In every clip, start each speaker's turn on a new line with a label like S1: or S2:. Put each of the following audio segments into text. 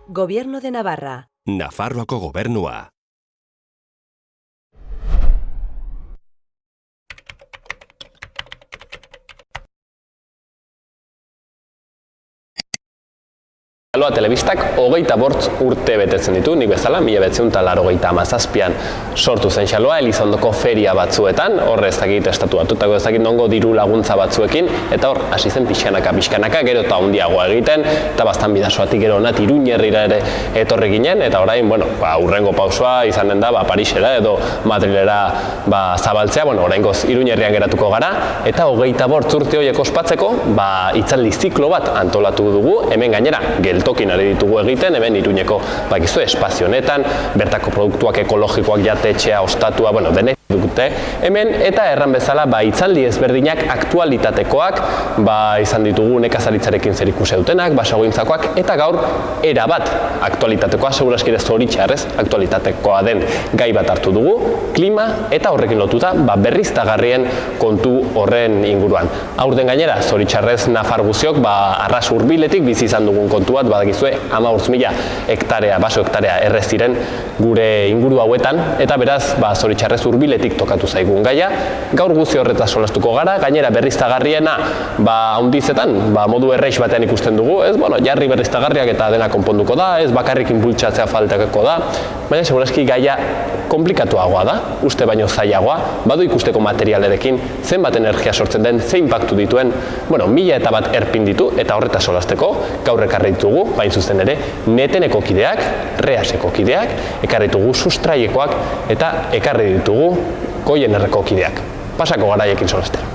S1: Gobierno de Navarra.
S2: Nafarroako gobernua.
S3: Xaloa telebistak 25 urte betetzen ditu, nik bezala, 1987an sortu zen Xaloa, Elizondoko feria batzuetan, hor ez dakit estatuatutako ez dakit nongo diru laguntza batzuekin, eta hor hasi zen pixkanaka, gero eta handiagoa egiten, eta bastan bidasoatik gero onat Iruñerrira ere etorri ginen, eta orain, urrengo pausoa izanen da, Parisera edo Madrilera zabaltzea, oraingoz Iruñerrian geratuko gara, eta 25 urte horiek ospatzeko, hitzaldi ziklo bat antolatu dugu, hemen gainera, geltokin ari ditugu egiten, hemen Iruñeko espazio honetan, bertako produktuak ekologikoak jatetxea, ostatua, denek dute hemen, eta erran bezala hitzaldi ezberdinak aktualitatekoak izan ditugu nekazaritzarekin zerikusia dutenak, basogintzakoak, eta gaur erabat aktualitatekoa, seguraski ere zoritxarrez aktualitatekoa den gai bat hartu dugu, klima eta horrekin lotuta berriztagarrien kontu horren inguruan. Aurten gainera, zoritxarrez Nafar guziok arras hurbiletik bizi izan dugun kontu bat, badakizue 15.000 hektarea, baso hektarea errez ziren gure inguru hauetan, eta beraz, zoritxarrez hurbiletik tokatu zaigun gaia. Gaur guzi horretaz solastuko gara, gainera berriztagarriena handizetan, modu erreix batean ikusten dugu, jarri berriztagarriak eta dena konponduko da, ez bakarrik inpultsatzea faltakako da, baina segurazki gaia komplikatuagoa da, uste baino zailagoa, badu ikusteko materialerekin, zenbat energia sortzen den, zein inpaktu dituen, 1001 erpin ditu, eta horretaz solasteko, gaur ekarri ditugu, bain zuzen ere, neteneko kideak, reaseko kideak, ekarri ditugu sustraiekoak, eta ekarri ditugu Goienerreko kideak. Pasako garaiekin solastera.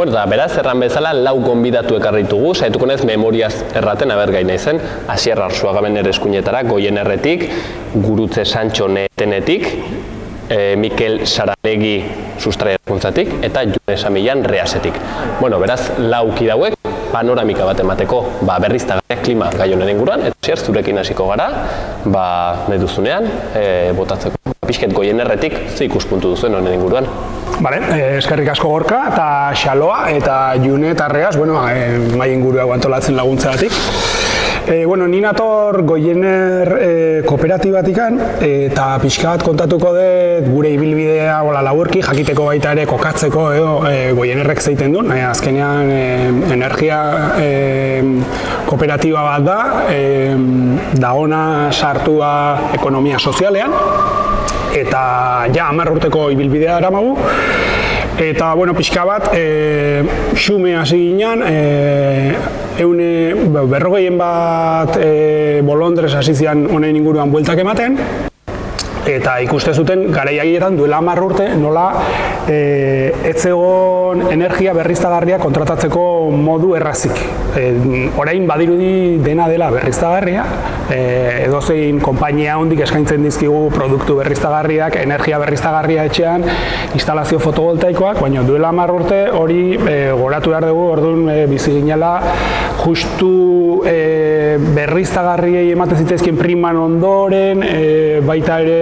S3: Da, beraz, erran bezala, 4 gonbidatu ekarri ditugu, saietuko naiz memoriaz erraten, gaina izen, Asier Arzuaga nere eskuinetara, Goienerretik, Gurutze Santxo netenetik, Mikel Saralegi sustraiakuntzatik, eta June Samillan reasetik. Beraz, 4 kidauek, panoramika bat emateko berriztagarriak klima gai honen inguruan, eta Asier, zurekin hasiko gara, nahi duzunean, botatzeko. Pixket Goienerretik, ze ikuspuntu duzuen honen inguruan?
S4: Eskerrik asko Gorka, eta Xaloa, eta June eta Reas, mai ingurua antolatzen laguntzagatik. Ni nator Goiener kooperatibatikan, eta pixka bat kontatuko dut gure ibilbidea laburki, jakiteko baita ere kokatzeko Goienerrek zeiten duen. Azkenean energia kooperatiba bat da ona sartua ekonomia sozialean, eta 10 urteko ibilbidea eramagu. Eta, pixka bat, xume hasi ginen, 40 bolondrez hasi zian honen inguruan bueltak ematen, eta ikuste zuten garaiagietan duela 10 urte nola ez zegoen energia berriztagarria kontratatzeko modu errazik. Orain badirudi dena dela berriztagarria, edozein konpainia handik eskaintzen dizkigu produktu berriztagarriak, energia berriztagarria etxean, instalazio fotovoltaikoak, baina duela 10 urte hori goratu behar dugu, orduan bizi ginela justu berriztagarriei ematen zitzaizkien priman ondoren, baita ere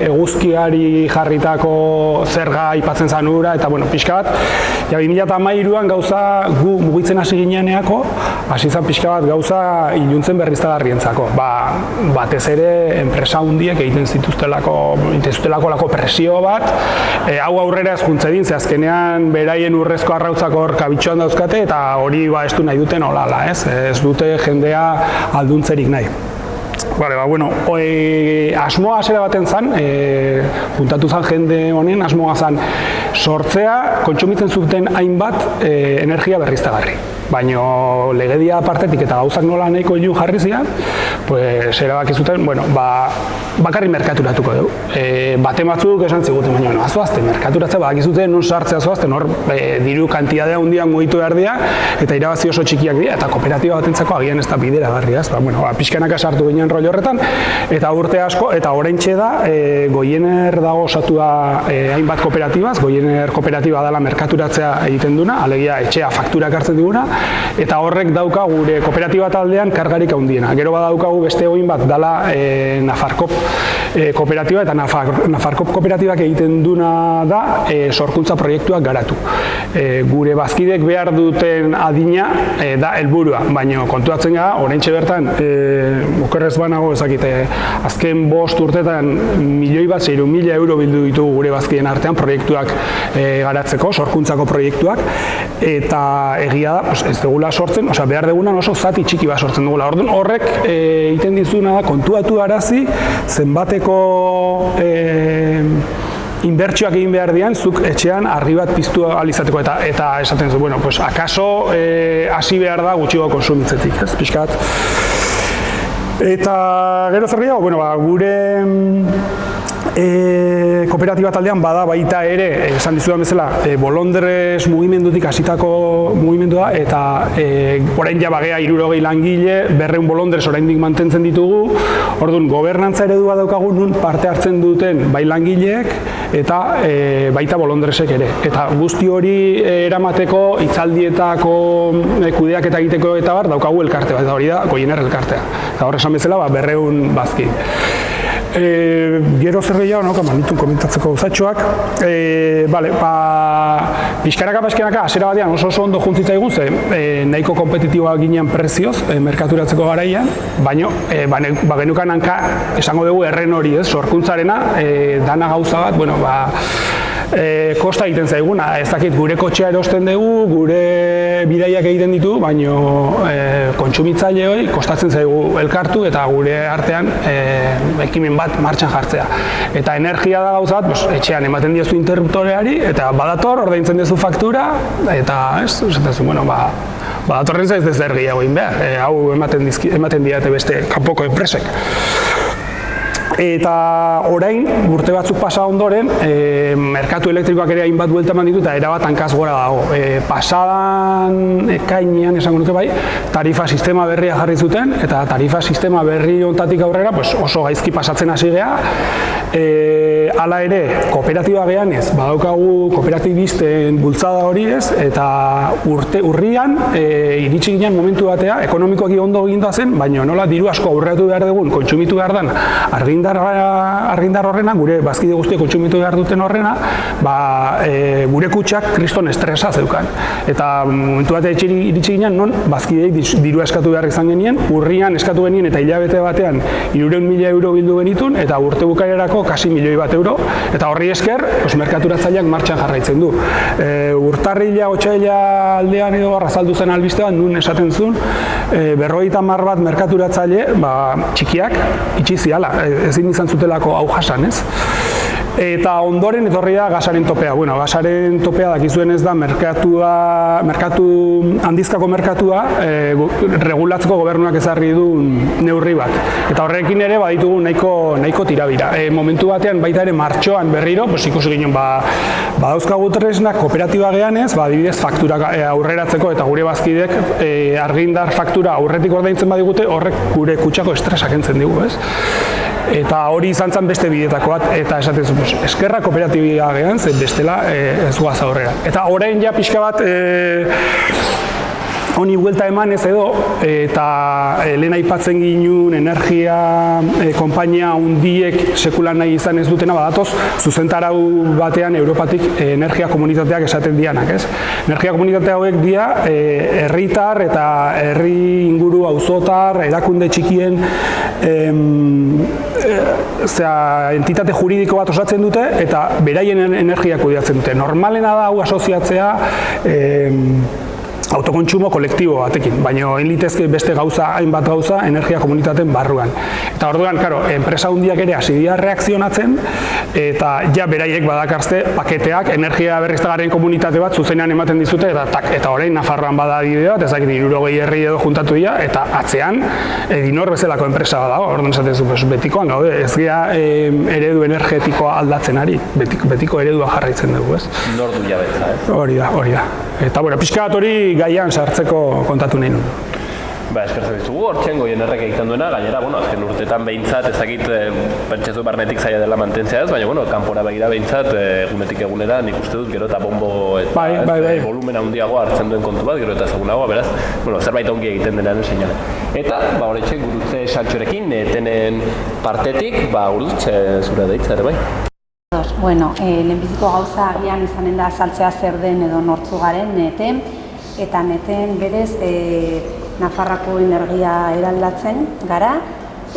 S4: eguzkiari jarritako zerga aipatzen zen ura, eta pixka bat, 2013an gauza gu mugitzen hasi gineneako, hasi zen pixka bat gauza iluntzen berriztagarrientzako. Batez ere enpresa hundiek egiten zituztelako presio bat, hau aurrera ez juntzedin, ze azkenean beraien urrezko arrautzak hor kabitxoan dauzkate, eta hori ez du nahi duten olala, ez dute jendea alduntzerik nahi. Asmoa hasiera baten zen, juntatu zen jende honen, asmoa zen sortzea kontsumitzen zuten hainbat energia berriztagarri. Baina legedia partetik eta gauzak nola nahiko ilun jarri zian, erabaki zuten, bakarri merkaturatuko dugu. Bate batzuk esan ziguten, baina azoazte, merkaturatzea badakizute non sartzea azoazten, hor diru kantidadea handiak mugitu behar dira, eta irabazi oso txikiak dira, eta kooperatiba batentzako agian ez da bideragarria, pixkanaka sartu ginen rol horretan, eta urte asko, eta oraintxe da, Goiener dago osatua hainbat kooperatibaz, Goiener kooperatiba dela merkaturatzea egiten duna, alegia etxea fakturak hartzen diguna, Eta horrek dauka gure kooperatiba taldean kargarik handiena. Gero badaukagu beste oin bat dala Nafarkop kooperatiba, eta Nafarkop kooperatibak egiten duna da sorkuntza proiektuak garatu. Gure bazkidek behar duten adina da helburua, baina kontuatzen gara, oraintxe bertan, okerrez banago ezakite, azken 5 urtetan 1.600.000 euro bildu ditugu gure bazkideen artean proiektuak garatzeko, sorkuntzako proiektuak, eta egia da, ez dugula sortzen, behar degunan oso zati txiki bat sortzen dugula. Orduan horrek egiten dizuna da kontuatu arazi zenbateko inbertsioak egin behar dian, zuk etxean argi bat piztu ahal izateko, eta esaten zu, bueno, pues akaso hasi behar da gutxiago konsumitzetik, ez, pixkat. Eta gero zer gehiago, bueno, gure kooperatiba taldean bada baita ere, esan dizudan bezala, Bolondres mugimendutik hasitako mugimendua, eta orain ja bagea 60 langile, 200 Bolondres oraindik mantentzen ditugu. Orduan, gobernantza eredua daukagu nun parte hartzen duten bai langileek eta baita Bolondresek ere. Eta guzti hori eramateko, hitzaldietako kudeaketa egiteko eta bar, daukagu elkarte bat, eta hori da Goiener elkartea. Eta hor esan bezala, 200 bazki. Gero zer gehiago, manitun komentatzeko gauzatxoak. Pixkanaka, hasiera batean oso ondo juntzitzaigun, ze nahiko kompetitiboa ginean prezioz, merkaturatzeko garaian, baina genukan hanka esango dugu erren hori, sorkuntzarena, dana gauza bat, kosta egiten zaiguna, ez dakit gure kotxea erosten dugu, gure bidaiak egiten ditu, baina kontsumitzaileoi kostatzen zaigu elkartu eta gure artean ekimen bat martxan jartzea. Eta energia da gauza bat, etxean ematen diozu interruptoreari, eta badator, ordaintzen duzu faktura, eta esaten zu, badatorren zaiz dezer gehiago egin behar, hau ematen diate beste kanpoko enpresek. Eta orain, urte batzuk pasa ondoren, merkatu elektrikoak ere hainbat buelta eman ditu eta erabat hankaz gora dago. Pasadan ekainean esango nuke bai, tarifa sistema berria jarri zuten, eta tarifa sistema berri honetatik aurrera oso gaizki pasatzen hasi gea. Hala ere, kooperatiba gehan ez, badaukagu kooperatibisten bultzada hori ez, eta urrian iritsi ginen momentu batea, ekonomikoak ondo eginda zen, baina nola diru asko aurreatu behar dugun, kontsumitu behar den, argindar horrena, gure bazkide guztiak kontsumitu behar duten horrena, gure kutxak kriston estresa zeukan. Eta momentu batea iritsi ginen, non bazkideik diru eskatu behar izan genien, urrian eskatu genien eta hilabete batean 300.000 euro bildu genitun, eta urte bukaerarako kasi 1.000.000 bat euro, eta horri esker, merkaturatzaileak martxan jarraitzen du. Urtarrila, otsaila aldean edo arrazaldu zen albiste bat, nun esaten zuen, 50 bat merkaturatzaile txikiak itxi ziala, ezin izan zutelako hau jasan, ez? Eta ondoren etorri da gasaren topea. Bueno, gasaren topea dakizuen ez da handizkako merkatua regulatzeko gobernuak ezarri du neurri bat. Eta horrekin ere baditugu nahiko tirabira. Momentu batean baita ere martxoan berriro, ikusi ginen badauzkagu tresnak kooperatiba gehanez, adibidez faktura aurreratzeko eta gure bazkidek argindar faktura aurretik ordaintzen badigute, horrek gure kutxako estresak entzen digu, ez? Eta hori izan zen beste bidetako bat, eta esaten zuen, eskerra kooperatiba gehan, zen bestela ez guaz aurrera. Eta orain ja pixka bat honi buelta emanez edo, eta lehen aipatzen ginuen energia konpainia hundiek sekulan nahi izan ez dutena, badatoz zuzentarau batean Europatik energia komunitateak esaten dianak, ez? Energia komunitatea hauek dia herritar eta herri inguru auzotar, erakunde txikien entitate juridiko bat osatzen dute eta beraien energia kudeatzen dute. Normalena da hau asoziatzea autokontsumo kolektibo batekin, baina litezke beste hainbat gauza energia komunitateen barruan. Eta orduan, enpresa hundiak ere hasi dira reakzionatzen, eta ja beraiek badakarzte paketeak energia berriztagarrien komunitate bat zuzenean ematen dizute, eta orain Nafarroan bada adibide bat, ezakit 60 herri edo juntatu dira, eta atzean Edinor bezalako enpresa bat dago, orduan esaten zu, betikoan gaude, ez gea eredu energetikoa aldatzen ari, betiko eredua jarraitzen dugu, ez?
S5: Nor du jabetza, ez?
S4: Hori da. Eta, pixka bat hori gaian sartzeko kontatu nahi nuen.
S3: Eskertzen dizugu, hortxen goien errek egiten duena, gainera, azken urteetan behintzat, ez dakit pentsatzu barnetik zaila dela mantentzea ez, baina, kanpora begira behintzat, egunetik egunera, nik uste dut, gero eta bombo eta volumen handiago hartzen duen kontu bat, gero eta ezagunagoa, beraz, zerbait ongi egiten denaren seinale. Eta, horretxe, gurutze Santxorekin, tenen partetik, gurutze zure deitza ere bai.
S5: Bueno, lehenbiziko gauza agian izanen da azaltzea zer den edo nortzu garen neten, eta neten berez Nafarroako energia eraldatzen gara,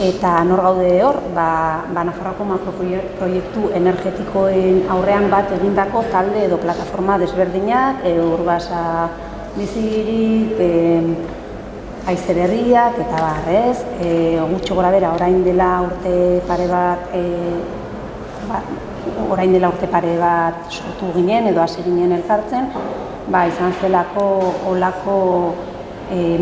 S5: eta nor gaude hor, Nafarroako makroproiektu energetikoen aurrean bat egindako talde edo plataforma desberdinak, Urbasa bizirik, haize berriak eta barrez, gutxo gora bera orain dela urte pare bat sortu ginen edo hasi ginen elkartzen, izan zelako olako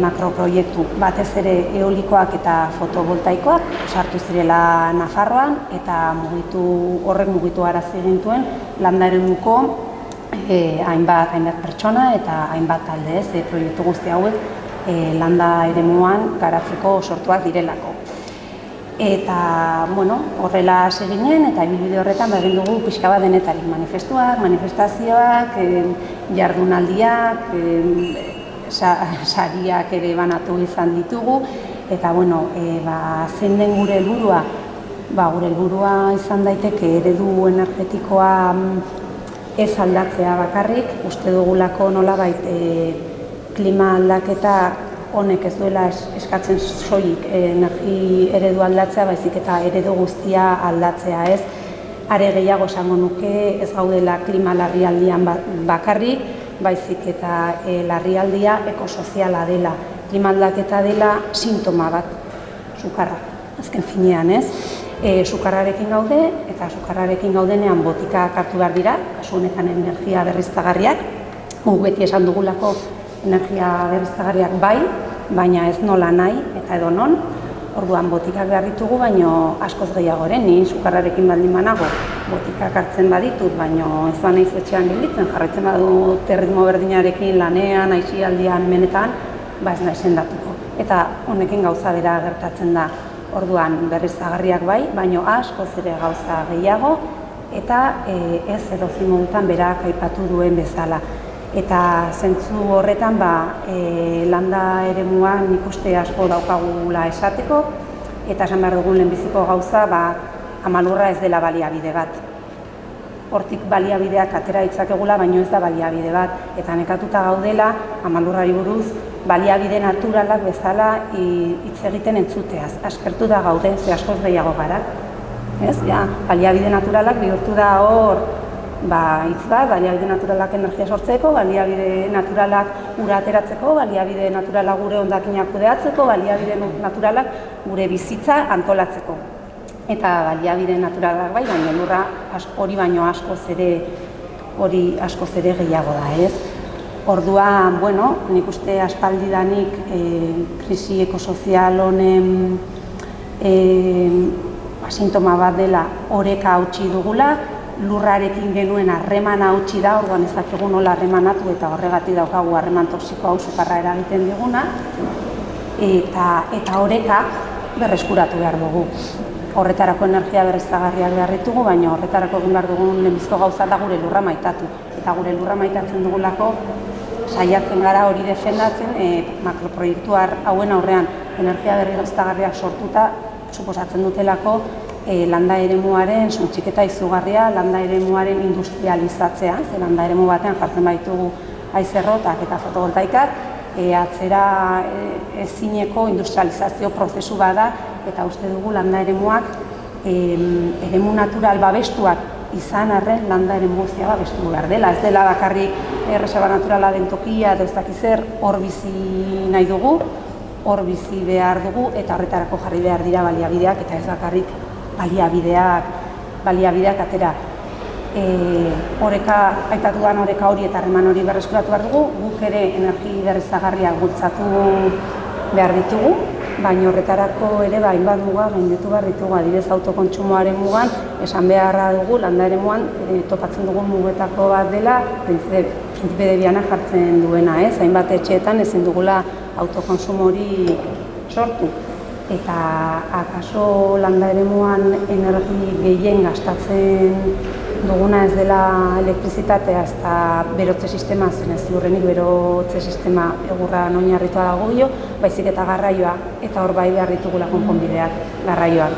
S5: makroproiektu, batez ere eolikoak eta fotovoltaikoak sartu zirela Nafarroan eta horrek mugitu arazi gintuen landa eremuko hainbat pertsona eta hainbat talde ez, proiektu guzti hauek landa eremuan garatzeko sortuak direlako. Eta, horrela hasi ginen eta ibilbide horretan egin dugu pixka bat denetarik manifestuak, manifestazioak, jardunaldiak, sariak ere banatu izan ditugu, eta zein den gure helburua? Gure helburua izan daiteke eredu energetikoa ez aldatzea bakarrik, uste dugulako nolabait klima aldaketa honek ez duela eskatzen soilik energi eredu aldatzea, baizik eta eredu guztia aldatzea ez. Are gehiago esango nuke ez gaudela klima larrialdian bakarrik, baizik eta larrialdia ekosoziala dela. Klima aldaketa dela sintoma bat, sukarra, azken finean ez. Sukarrarekin gaude eta sukarrarekin gaudenean botikak hartu behar dira, kasu honetan energia berriztagarriak, beti esan dugulako energia berriztagarriak bai, baina ez nola nahi eta edo non. Orduan botikak behar ditugu, baino askoz gehiagoren, ni sukarrarekin baldin banago botikak hartzen baditut, baino ez banaiz etxean gelditzen, jarraitzen badut erritmo berdinarekin lanean, aisialdian, menetan, ez nahi sendatuko. Eta honekin gauza bera gertatzen da. Orduan berriztagarriak bai, baino askoz ere gauza gehiago, eta ez edozein modutan berak aipatu duen bezala. Eta zentzu horretan landa eremuan nik uste asko daukagula esateko, eta esan behar dugun lehenbiziko gauza amalurra ez dela baliabide bat. Hortik baliabideak atera ditzakegula, baino ez da baliabide bat. Eta nekatuta gaudela amalurrari buruz baliabide naturalak bezala hitz egiten entzuteaz. Aspertu da gauden, ze askoz gehiago gara. Baliabide naturalak bihurtu da hor hitz bat, baliabide naturalak energia sortzeko, baliabide naturalak ura ateratzeko, baliabide naturalak gure hondakinak kudeatzeko, baliabide naturalak gure bizitza antolatzeko. Eta baliabide naturalak bai, baina lurra hori baino askoz ere gehiago da, ez? Orduan, nik uste aspaldidanik krisi ekosozial honen sintoma bat dela oreka hautsi dugula, lurrarekin genuen harremana hautsi da, orduan ez dakigu nola harremanatu eta horregatik daukagu harreman toxiko hau sukarra eragiten diguna, eta oreka berreskuratu behar dugu. Horretarako energia berriztagarriak behar ditugu, baina horretarako egin behar dugun lehenbiziko gauza da gure lurra maitatu. Eta gure lurra maitatzen dugulako saiatzen gara hori defendatzen makroproiektu hauen aurrean energia berriztagarriak sortuta suposatzen dutelako landa eremuaren suntsiketa izugarria, landa eremuaren industrializatzea, ze landa eremu batean jartzen baitugu haizerrotak eta fotovoltaikak, atzera ezineko industrializazio prozesu bada, eta uste dugu landa eremuak eremu natural babestuak izan arren landa eremu guztia babestu behar dela. Ez dela bakarrik erreserba naturala den tokia edo ez dakiz zer, hor bizi nahi dugu, hor bizi behar dugu eta horretarako jarri behar dira baliabideak eta ez bakarrik baliabideak atera. Oreka, aipatu den oreka hori eta harreman hori berreskuratu behar dugu, guk ere energi berriztagarriak bultzatu behar ditugu, baina horretarako ere hainbat muga gainditu behar ditugu, adibidez autokontsumoaren mugan, esan beharra dugu, landa eremuan topatzen dugun mugetako bat dela, printzipio de Viana jartzen duena, hainbat etxeetan ezin dugula autokonsumo hori sortu. Eta akaso landa eremuan energi gehien gastatzen duguna ez dela elektrizitatea eta berotze sistema, zen ez ziurrenik berotze sistema egurran oinarritua dago dio, baizik eta garraioa, eta hor bai behar ditugula konponbideak garraioan.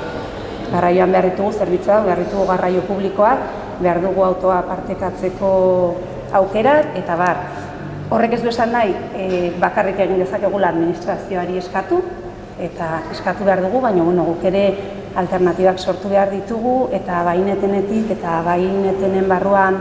S5: Garraioan behar ditugu zerbitzua, behar ditugu garraio publikoak, behar dugu autoa partekatzeko aukerak, eta bar. Horrek ez du esan nahi, bakarrik egin dezakegula administrazioari eskatu, eta eskatu behar dugu, baina guk ere alternatibak sortu behar ditugu, eta bainetenetik eta bainetenen barruan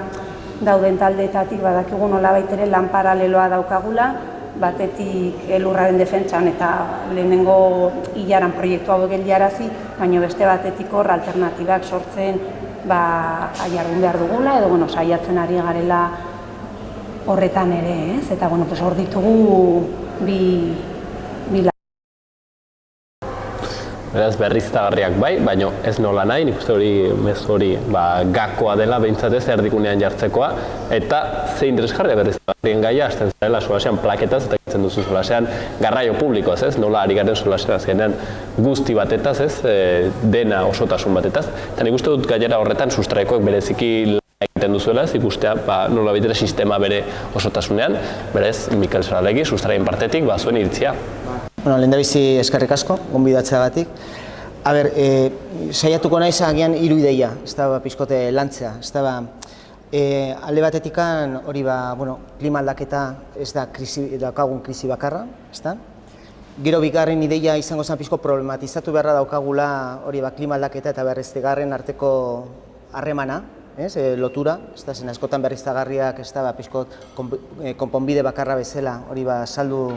S5: dauden taldeetatik badakigu nolabait ere lan paraleloa daukagula, batetik elurraren defentsan eta lehenengo hilaran proiektu hau geldiarazi, baina beste batetik hor alternatibak sortzen jardun behar dugula, edo saiatzen ari garela horretan ere, ez? Eta hor ditugu bi
S3: Beraz, berriztagarriak bai, baina ez nola nahi, nik uste hori gakoa dela behintzat ez erdikunean jartzekoa, eta ze interesgarria berriztagarrien gaia, hasten zarela solasean plaketaz, eta gitzen duzu solasean garraio publikoaz, ez? Nola ari garen solasean azkenean guzti batetaz, ez? Dena osotasun batetaz. Eta nik uste dut gainera horretan sustraikoek bereziki egiten duzuela, ez ikustea nola baitere sistema bere osotasunean, berez, Mikel Saralegi, sustraien partetik, zuen iritzia.
S6: Lehendabizi eskerrik asko, gonbidatzeagatik. Saiatuko naiz agian 3 ideia, ez da pixkote lantzea. Alde batetikan hori klima aldaketa ez da daukagun krisi bakarra, ez da? Gero bigarren ideia izango zen pixko problematizatu beharra daukagula hori klima aldaketa eta berriztagarrien arteko harremana, lotura, zen askotan berriztagarriak ez da pixko konponbide bakarra bezala hori saldu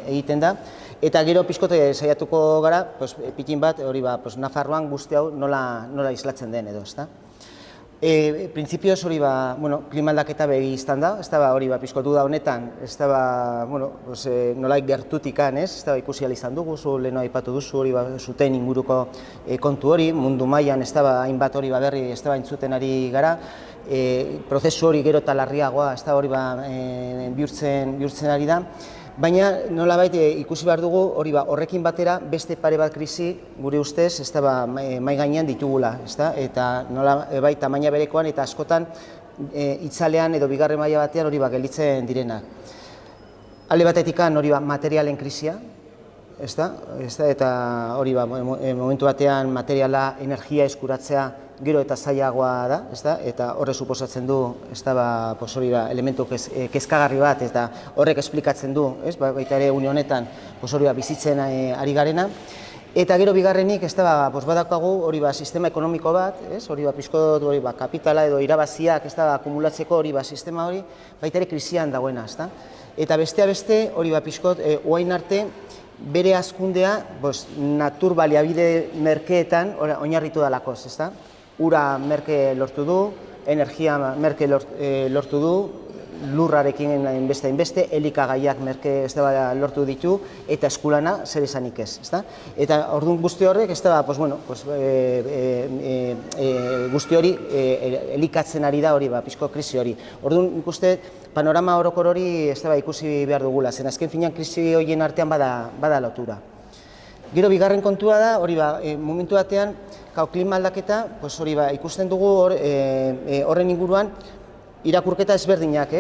S6: egiten da. Eta gero pixkote saiatuko gara, pikin bat, hori Nafarroan guzti hau nola islatzen den edo, ezta? Printzipioz hori klima aldaketa begi izan da, ez da hori pixkotu da honetan, ez da nolaik gertutikan, ez da ikusi izan dugu, lehen aipatu duzu hori zuten inguruko kontu hori, mundu mailan ez da hainbat hori berri ez da entzuten ari gara, prozesu hori gero eta larriagoa ez da hori bihurtzen ari da. Baina nolabait ikusi behar dugu horrekin batera beste pare bat krisi gure ustez ez da mai gainean ditugula, eta nolabait tamaina berekoan eta askotan itzalean edo bigarren maila batean hori gelditzen direnak. Alde batetikan hori materialen krisia, eta hori momentu batean materiala energia eskuratzea gero eta zailagoa da, eta horre suposatzen du elementu kezkagarri bat, eta horrek esplikatzen du, baita ere une honetan bizitzen ari garena. Eta gero bigarrenik badaukagu hori sistema ekonomiko bat, hori pixko kapitala edo irabaziak akumulatzeko hori sistema hori baita ere krisian dagoena. Eta bestea beste hori pixkot oain arte bere hazkundea natur baliabide merkeetan oinarritu dalakoz, ura merke lortu du, energia merke lortu du, lurrarekin hainbeste, elikagaiak merke lortu ditu, eta eskulana zer esanik ez. Eta orduan guzti horrek, guzti hori elikatzen ari da hori, pixko krisi hori. Orduan ikuste panorama orokor hori ikusi behar dugula, zen azken finean krisi horien artean bada lotura. Gero bigarren kontua da, hori momentu batean, klima aldaketa, hori ikusten dugu horren inguruan, irakurketa ezberdinak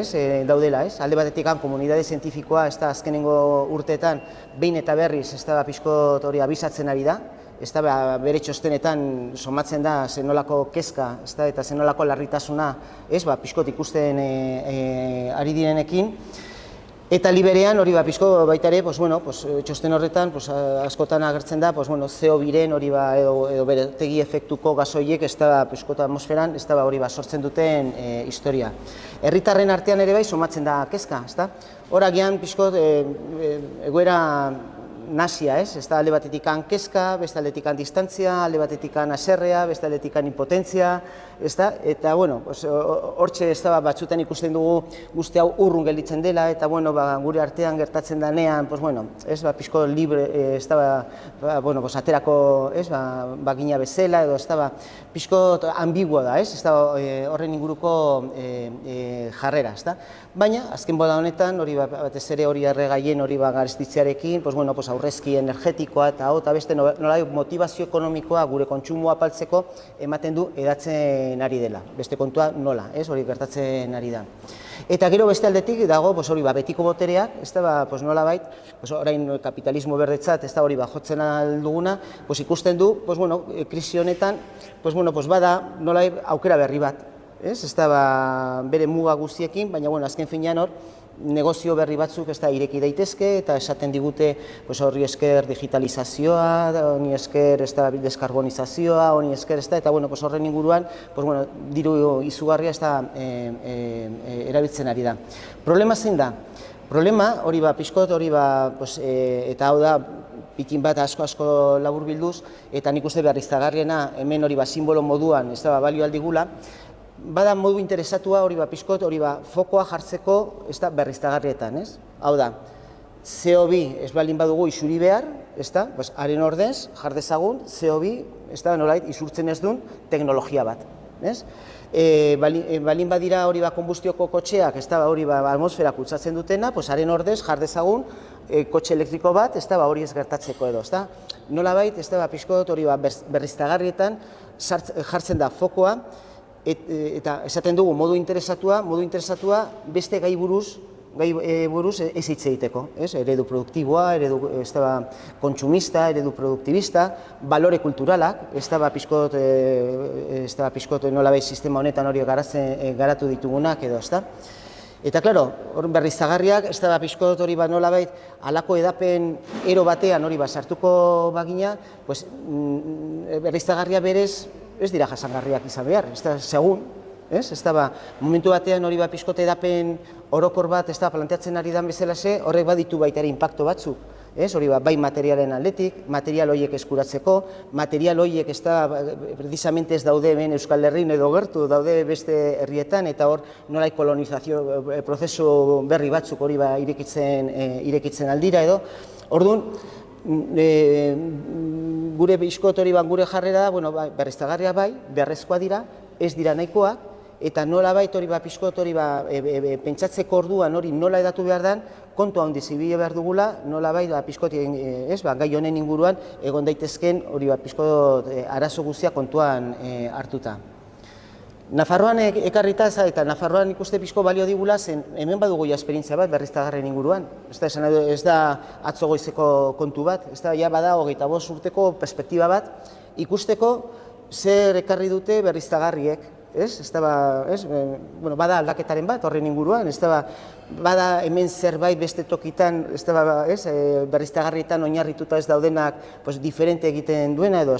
S6: daudela, alde batetik komunidade zientifikoa azkenengo urteetan behin eta berriz pixkot hori abisatzen ari da, bere txostenetan somatzen da zenolako kezka eta zenolako larritasuna pixkot ikusten ari direnekin. Eta liberean hori pixko baita ere, txosten horretan askotan agertzen da CO2-ren hori edo beretegi efektuko gasoiek pixkot atmosferan hori sortzen duten historia. Herritarren artean ere bai somatzen da kezka, hor agian pixkot egoera nasia, ez da alde batetik kezka, beste aldetik distantzia, alde batetik haserrea, beste aldetik impotentzia, eta, bueno, hortxe ez da batzutan ikusten dugu guzti hau urrun gelditzen dela, eta, bueno, gure artean gertatzen danean, pues, bueno, ez da, pixko libre, ez da, bueno, aterako, ez, bagina bezala, edo, ez da, pixko ambigua da, ez da, horren inguruko jarrera, ez da. Baina, azken bola honetan, hori batez ere hori erregaien hori garestitzearekin, pues, bueno, aurrezki energetikoa eta beste nolai motivazio ekonomikoa gure kontsumoa apaltzeko ematen du edatzen ari dela. Beste kontua nola, ez hori gertatzen ari da. Eta gero beste aldetik dago hori betiko botereak, ez da nolabait, orain kapitalismo berdetzat, ez da hori jotzen alduguna, ikusten du, krisi honetan, bada nolai aukera berri bat. Ez da bere muga guztiekin, baina azken finean hor, negozio berri batzuk ez da ireki daitezke eta esaten digute horri esker digitalizazioa, honi esker ez da deskarbonizazioa, honi esker ez da, eta horren inguruan diru izugarria ez da erabiltzen ari da. Problema zein da? Problema hori pixkot hori eta hau da pikin bat asko labur bilduz, eta nik uste berriztagarriena hemen hori simbolo moduan ez da balio aldigula, bada modu interesatua hori pixkot hori fokoa jartzeko ez da berriztagarrietan, ez? Hau da, CO2 ez baldin badugu isuri behar, ez da, haren ordez jar dezagun CO2 ez da nolait isurtzen ez duen teknologia bat, ez? Baldin badira hori konbustioko kotxeak ez da hori atmosfera kutsatzen dutena, haren ordez jar dezagun kotxe elektriko bat ez da hori ez gertatzeko edo, ez da? Nolabait ez da pixkot hori berriztagarrietan jartzen da fokoa, eta esaten dugu modu interesatua beste gai buruz ez hitz egiteko, eredu produktiboa, eredu kontsumista, eredu produktibista, balore kulturalak, ez da pixkot nolabait sistema honetan hori garatu ditugunak edo, ez da. Eta, klaro, berriztagarriak, ez da pixkot hori nolabait halako edapen ero batean hori sartuko bagina, berriztagarria berez ez dira jasangarriak izan behar, ez da segun, ez da momentu batean hori pixkote edapen orokor bat ez da planteatzen ari dan bezalase, horrek baditu baita ere inpaktu batzuk, hori bai materialen aldetik, material horiek eskuratzeko, material horiek ez da, precisamente ez daude hemen Euskal Herrin edo gertu, daude beste herrietan, eta hor nolai kolonizazio prozesu berri batzuk hori irekitzen aldira edo, orduan, gure bizkot hori gure jarrera da, berriztagarriak bai, beharrezkoa dira, ez dira nahikoak, eta nolabait hori pixkot hori pentsatzeko orduan hori nola edatu behar den, kontu handiz ibili behar dugula, nolabait pixkot gai honen inguruan egon daitezken hori pixkot arazo guztia kontuan hartuta. Nafarroan ekarrita eta Nafarroan ikuste pixko balio digula zen hemen badugu esperientzia bat berriztagarrien inguruan. Ez da atzo goizeko kontu bat, ez da bada 25 urteko perspektiba bat ikusteko zer ekarri dute berriztagarriek. Bada aldaketaren bat horren inguruan, bada hemen zerbait beste tokitan berriztagarrietan oinarrituta ez daudenak diferente egiten duena edo.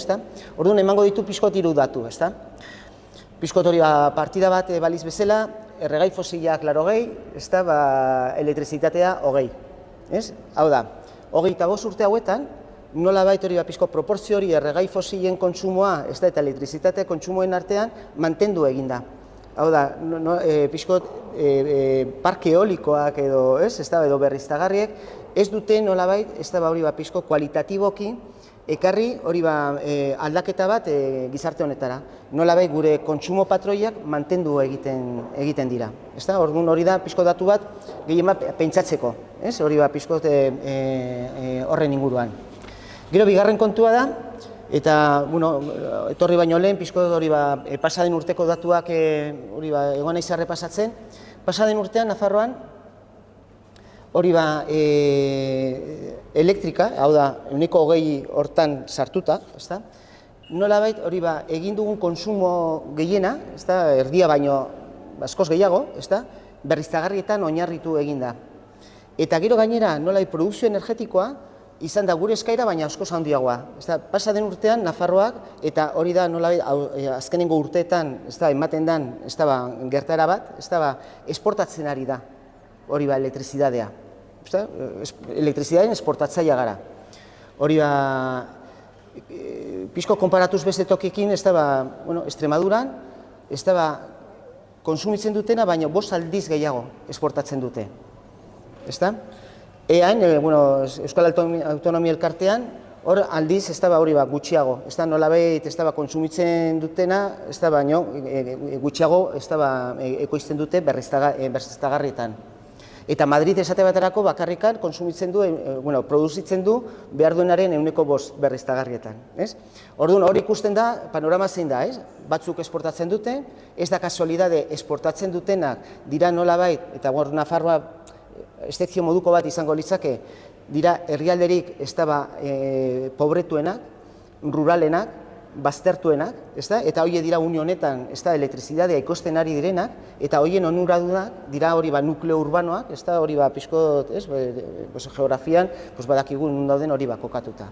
S6: Orduan emango ditu pixkot 3 datu. Pixkot hori partida bat baliz bezala, erregai fosilak 80, elektrizitatea 20. Hau da, 25 urte hauetan, nolabait hori pixko proportzio hori erregai fosilen kontsumoa eta elektrizitatea kontsumoen artean mantendu egin da. Hau da, pixkot parke eolikoak edo berriztagarriek ez dute nolabait hori pixko kualitatiboki ekarri hori aldaketa bat gizarte honetara. Nolabait gure kontsumo patroiak mantendu egiten dira. Orduan hori da pixko datu bat gehien pentsatzeko, hori pixko horren inguruan. Gero bigarren kontua da, eta etorri baino lehen pixko hori pasaden urteko datuak egon naiz errepasatzen. Pasaden urtean Nafarroan hori elektrika, hau da, 20 hortan sartuta, nolabait hori egin dugun konsumo gehiena, erdia baino askoz gehiago, berriztagarrietan oinarritu egin da. Eta gero gainera, nolabait produkzio energetikoa izan da gure eskaira baina askoz handiagoa. Pasa den urtean Nafarroak, eta hori da nolabait azkenengo urteetan ematen den gertaera bat, esportatzen ari da hori elektrizidadea. Elektrizidadeen esportatzailea gara. hori pixko konparatuz beste tokiekin, ez da, bueno, Extremaduran, ez da, konsumitzen dutena, baina 5 aldiz gehiago esportatzen dute. Ezta? Eain, bueno, Euskal Autonomia Elkartean, hor aldiz, ez da, hori gutxiago. Ez da, nolabait, ez da, konsumitzen dutena, ez da, baino, gutxiago, ez da, ekoizten dute berriztagarrietan. Eta Madrid esate baterako bakarrikan konsumitzen du, bueno, produzitzen du behar duenaren 5% berriztagarrietan. Orduan, hori ikusten da, panorama zein da, batzuk esportatzen dute, ez da kasualidade esportatzen dutenak dira nolabait, eta Nafarroa estekzio moduko bat izango litzake, dira herrialderik ez da pobretuenak, ruralenak, baztertuenak, eta horiek dira une honetan elektrizidadea ikosten ari direnak, eta horien onuradunak dira hori nukleo urbanoak, hori pixkot, geografian badakigu nun dauden hori kokatuta.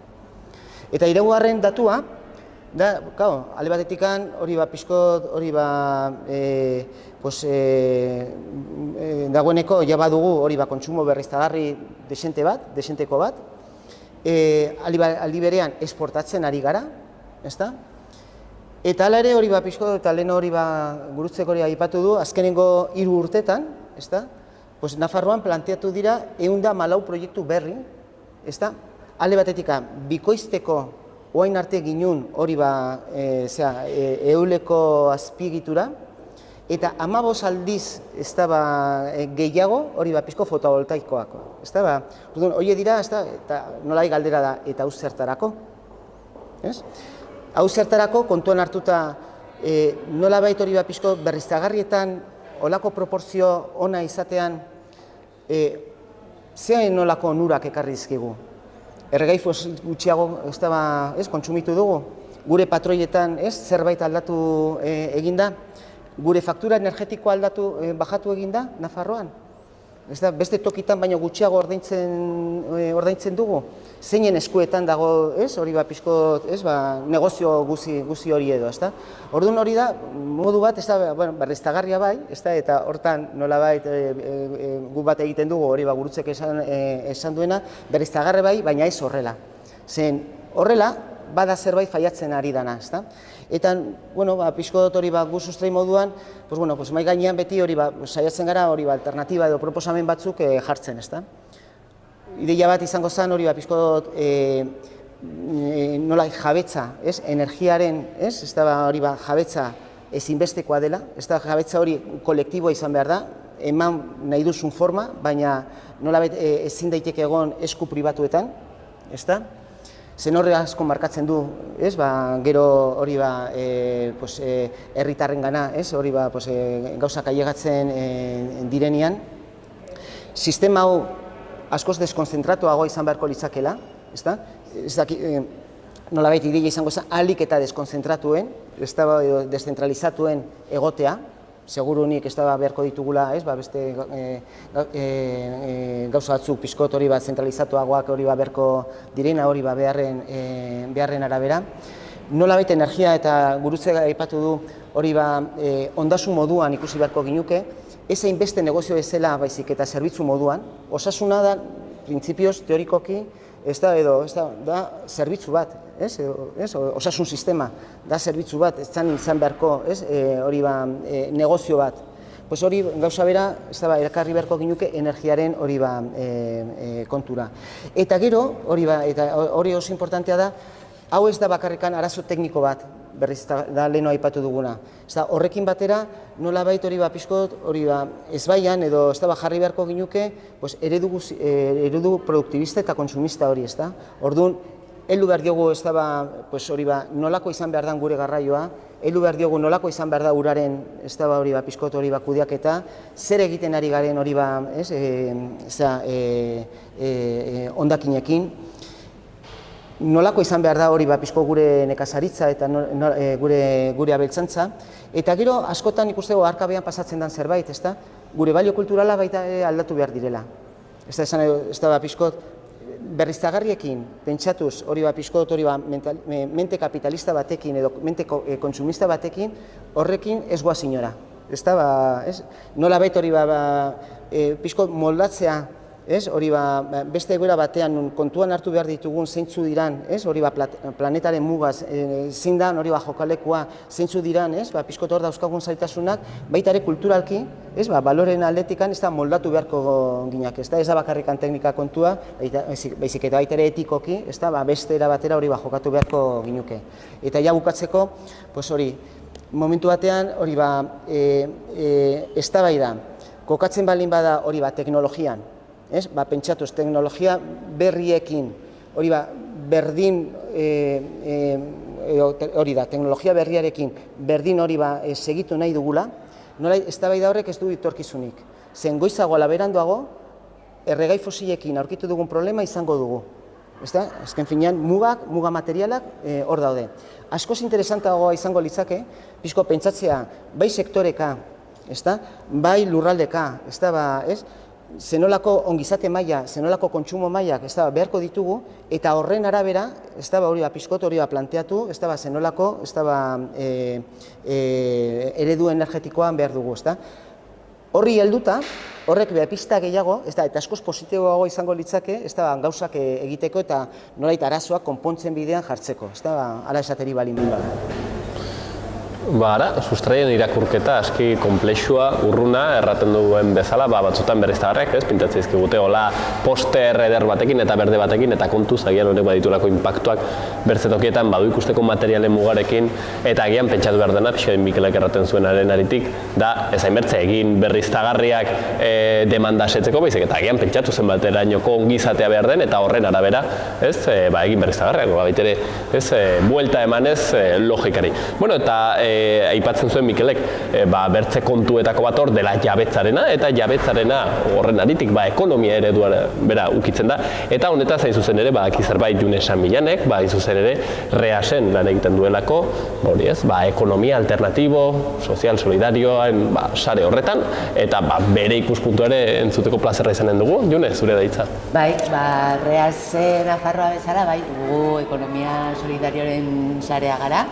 S6: Eta hirugarren datua, da, alde batetikan hori pixkot, hori dagoeneko ja badugu hori kontsumo berriztagarri desenteko bat, aldi berean esportatzen ari gara, eta hala ere hori pixko eta lehen hori gurutzeko hori aipatu du, azkenengo 3 urtetan, Nafarroan planteatu dira 114 proiektu berri, alde batetik bikoizteko orain arte ginun hori euleko azpiegitura, eta 15 aldiz gehiago hori pixko fotovoltaikoak. Hori dira, eta nolai galdera da, eta hau zertarako. Hau zertarako kontuan hartuta nolabait hori pixko berriztagarrietan olako proporzio ona izatean zein nolako onurak ekarri dizkigu. Erregai gutxiago kontsumitu dugu, gure patroietan zerbait aldatu eginda, gure faktura energetikoa bajatu eginda Nafarroan. Beste tokitan baino gutxiago ordaintzen dugu, zeinen eskuetan dago hori pixko negozio guzi hori edo. Orduan hori da, modu bat, berriztagarria bai, eta hortan nolabait gu bat egiten dugu hori gurutzek esan duena, berriztagarri bai, baina ez horrela. Zen horrela, bada zerbait faiatzen ari dana. Eta, pixko hori gu sustrai moduan, mai gainean beti hori saiatzen gara hori alternatiba edo proposamen batzuk jartzen. Ideia bat izango zen hori pixko nola jabetza, energiaren, hori jabetza ezinbestekoa dela, jabetza hori kolektiboa izan behar da, eman nahi duzun forma, baina nolabait ezin daiteke egon esku pribatuetan, zen horre asko markatzen du, gero hori herritarren gana, hori gauzak ailegatzen direnean. Sistema hau askoz deskonzentratuagoa izan beharko litzakela, nolabait ideia izango zen, ahalik eta deskonzentratuen, deszentralizatuen egotea, segurunik beharko ditugula, beste gauza batzuk pixkot hori zentralizatuagoak hori beharko direna hori beharren arabera. Nolabait energia eta gurutze aipatu du hori ondasun moduan ikusi beharko ginuke, ez hainbeste negozio ezela baizik eta zerbitzu moduan, osasuna da, printzipioz, teorikoki, da zerbitzu bat, osasun sistema, da zerbitzu bat, ez zan beharko hori negozio bat. Hori gauza bera, elkarri beharko ginuke energiaren hori kontura. Eta gero, hori oso importantea da, hau ez da bakarrikan arazo tekniko bat, berriz da leheno aipatu duguna. Horrekin batera, nolabait hori pixkot, hori ezbaian edo jarri beharko ginuke eredu produktibista eta konsumista hori. Orduan, heldu behar diogu nolako izan behar den gure garraioa, heldu behar diogu nolako izan behar da uraren hori pixkot hori kudeaketa, zer egiten ari garen hori hondakinekin, nolako izan behar da hori pixko gure nekazaritza eta gure abeltzantza, eta gero askotan ikusteko arkabean pasatzen den zerbait, gure balio kulturala baita aldatu behar direla. Ez da pixkot berriztagarriekin pentsatuz hori pixkot hori mente kapitalista batekin edo mente kontsumista batekin horrekin ez goaz inora. Nolabait hori pixkot moldatzea hori beste egoera batean kontuan hartu behar ditugun zeintzu diran, hori planetaren mugaz, zein da, hori jokalekua, zeintzu diran, pixkot hor dauzkagun zaitasunak, baita ere kulturalki, baloren aldetikan ez da moldatu beharko ginak, ez da bakarrikan teknika kontua, baizik eta baita ere etikoki, beste era batera hori jokatu beharko ginuke. Eta ja bukatzeko, hori, momentu batean, hori eztabaida kokatzen balin bada hori teknologian, pentsatuz teknologia berriekin, hori berdin, hori da, teknologia berriarekin berdin hori segitu nahi dugula, nola eztabaida horrek ez du etorkizunik. Zen goizago ala beranduago, erregai fosilekin aurkitu dugun problema izango dugu. Azken finean, muga materialak hor daude. Askoz interesantagoa izango litzake, pixko pentsatzea, bai sektoreka, bai lurraldeka, zenolako ongizate maila, zenolako kontsumo mailak beharko ditugu, eta horren arabera, hori pixkot hori planteatu, zenolako eredu energetikoan behar dugu. Horri helduta, horrek pista gehiago, eta askoz positiboago izango litzake, gauzak egiteko eta nolait arazoak konpontzen bidean jartzeko, hala esateri balin bada.
S3: Ara, sustraien irakurketa aski konplexua, urruna, erraten duen bezala, batzutan berriztagarriak, pintatzen dizkigute, hola poster eder batekin eta berde batekin, eta kontuz, agian honek baditulako inpaktuak bertzetokietan badu ikusteko materialen mugarekin, eta agian pentsatu behar dena, pixka Mikelek erraten zuenaren aritik, da, ezain bertze egin berriztagarriak demanda setzeko, baizik, eta agian pentsatu zen baterainoko ongizatea behar den, eta horren arabera, egin berriztagarriak, baitere, buelta emanez logikari. Bueno, eta aipatzen zuen Mikelek, bertze kontuetako bat hor dela jabetzarena, eta jabetzarena horren aritik ekonomia eredua bera ukitzen da, eta honetaz hain zuzen ere, zerbait June San Millanek, hain zuzen ere, reasen lan egiten duelako, ekonomia alternatibo, sozial solidarioan sare horretan, eta bere ikuspuntu ere entzuteko plazerra izanen dugu, June, zure da hitza.
S7: Reasen Nafarroa bezala, dugu ekonomia solidarioaren sarea gara,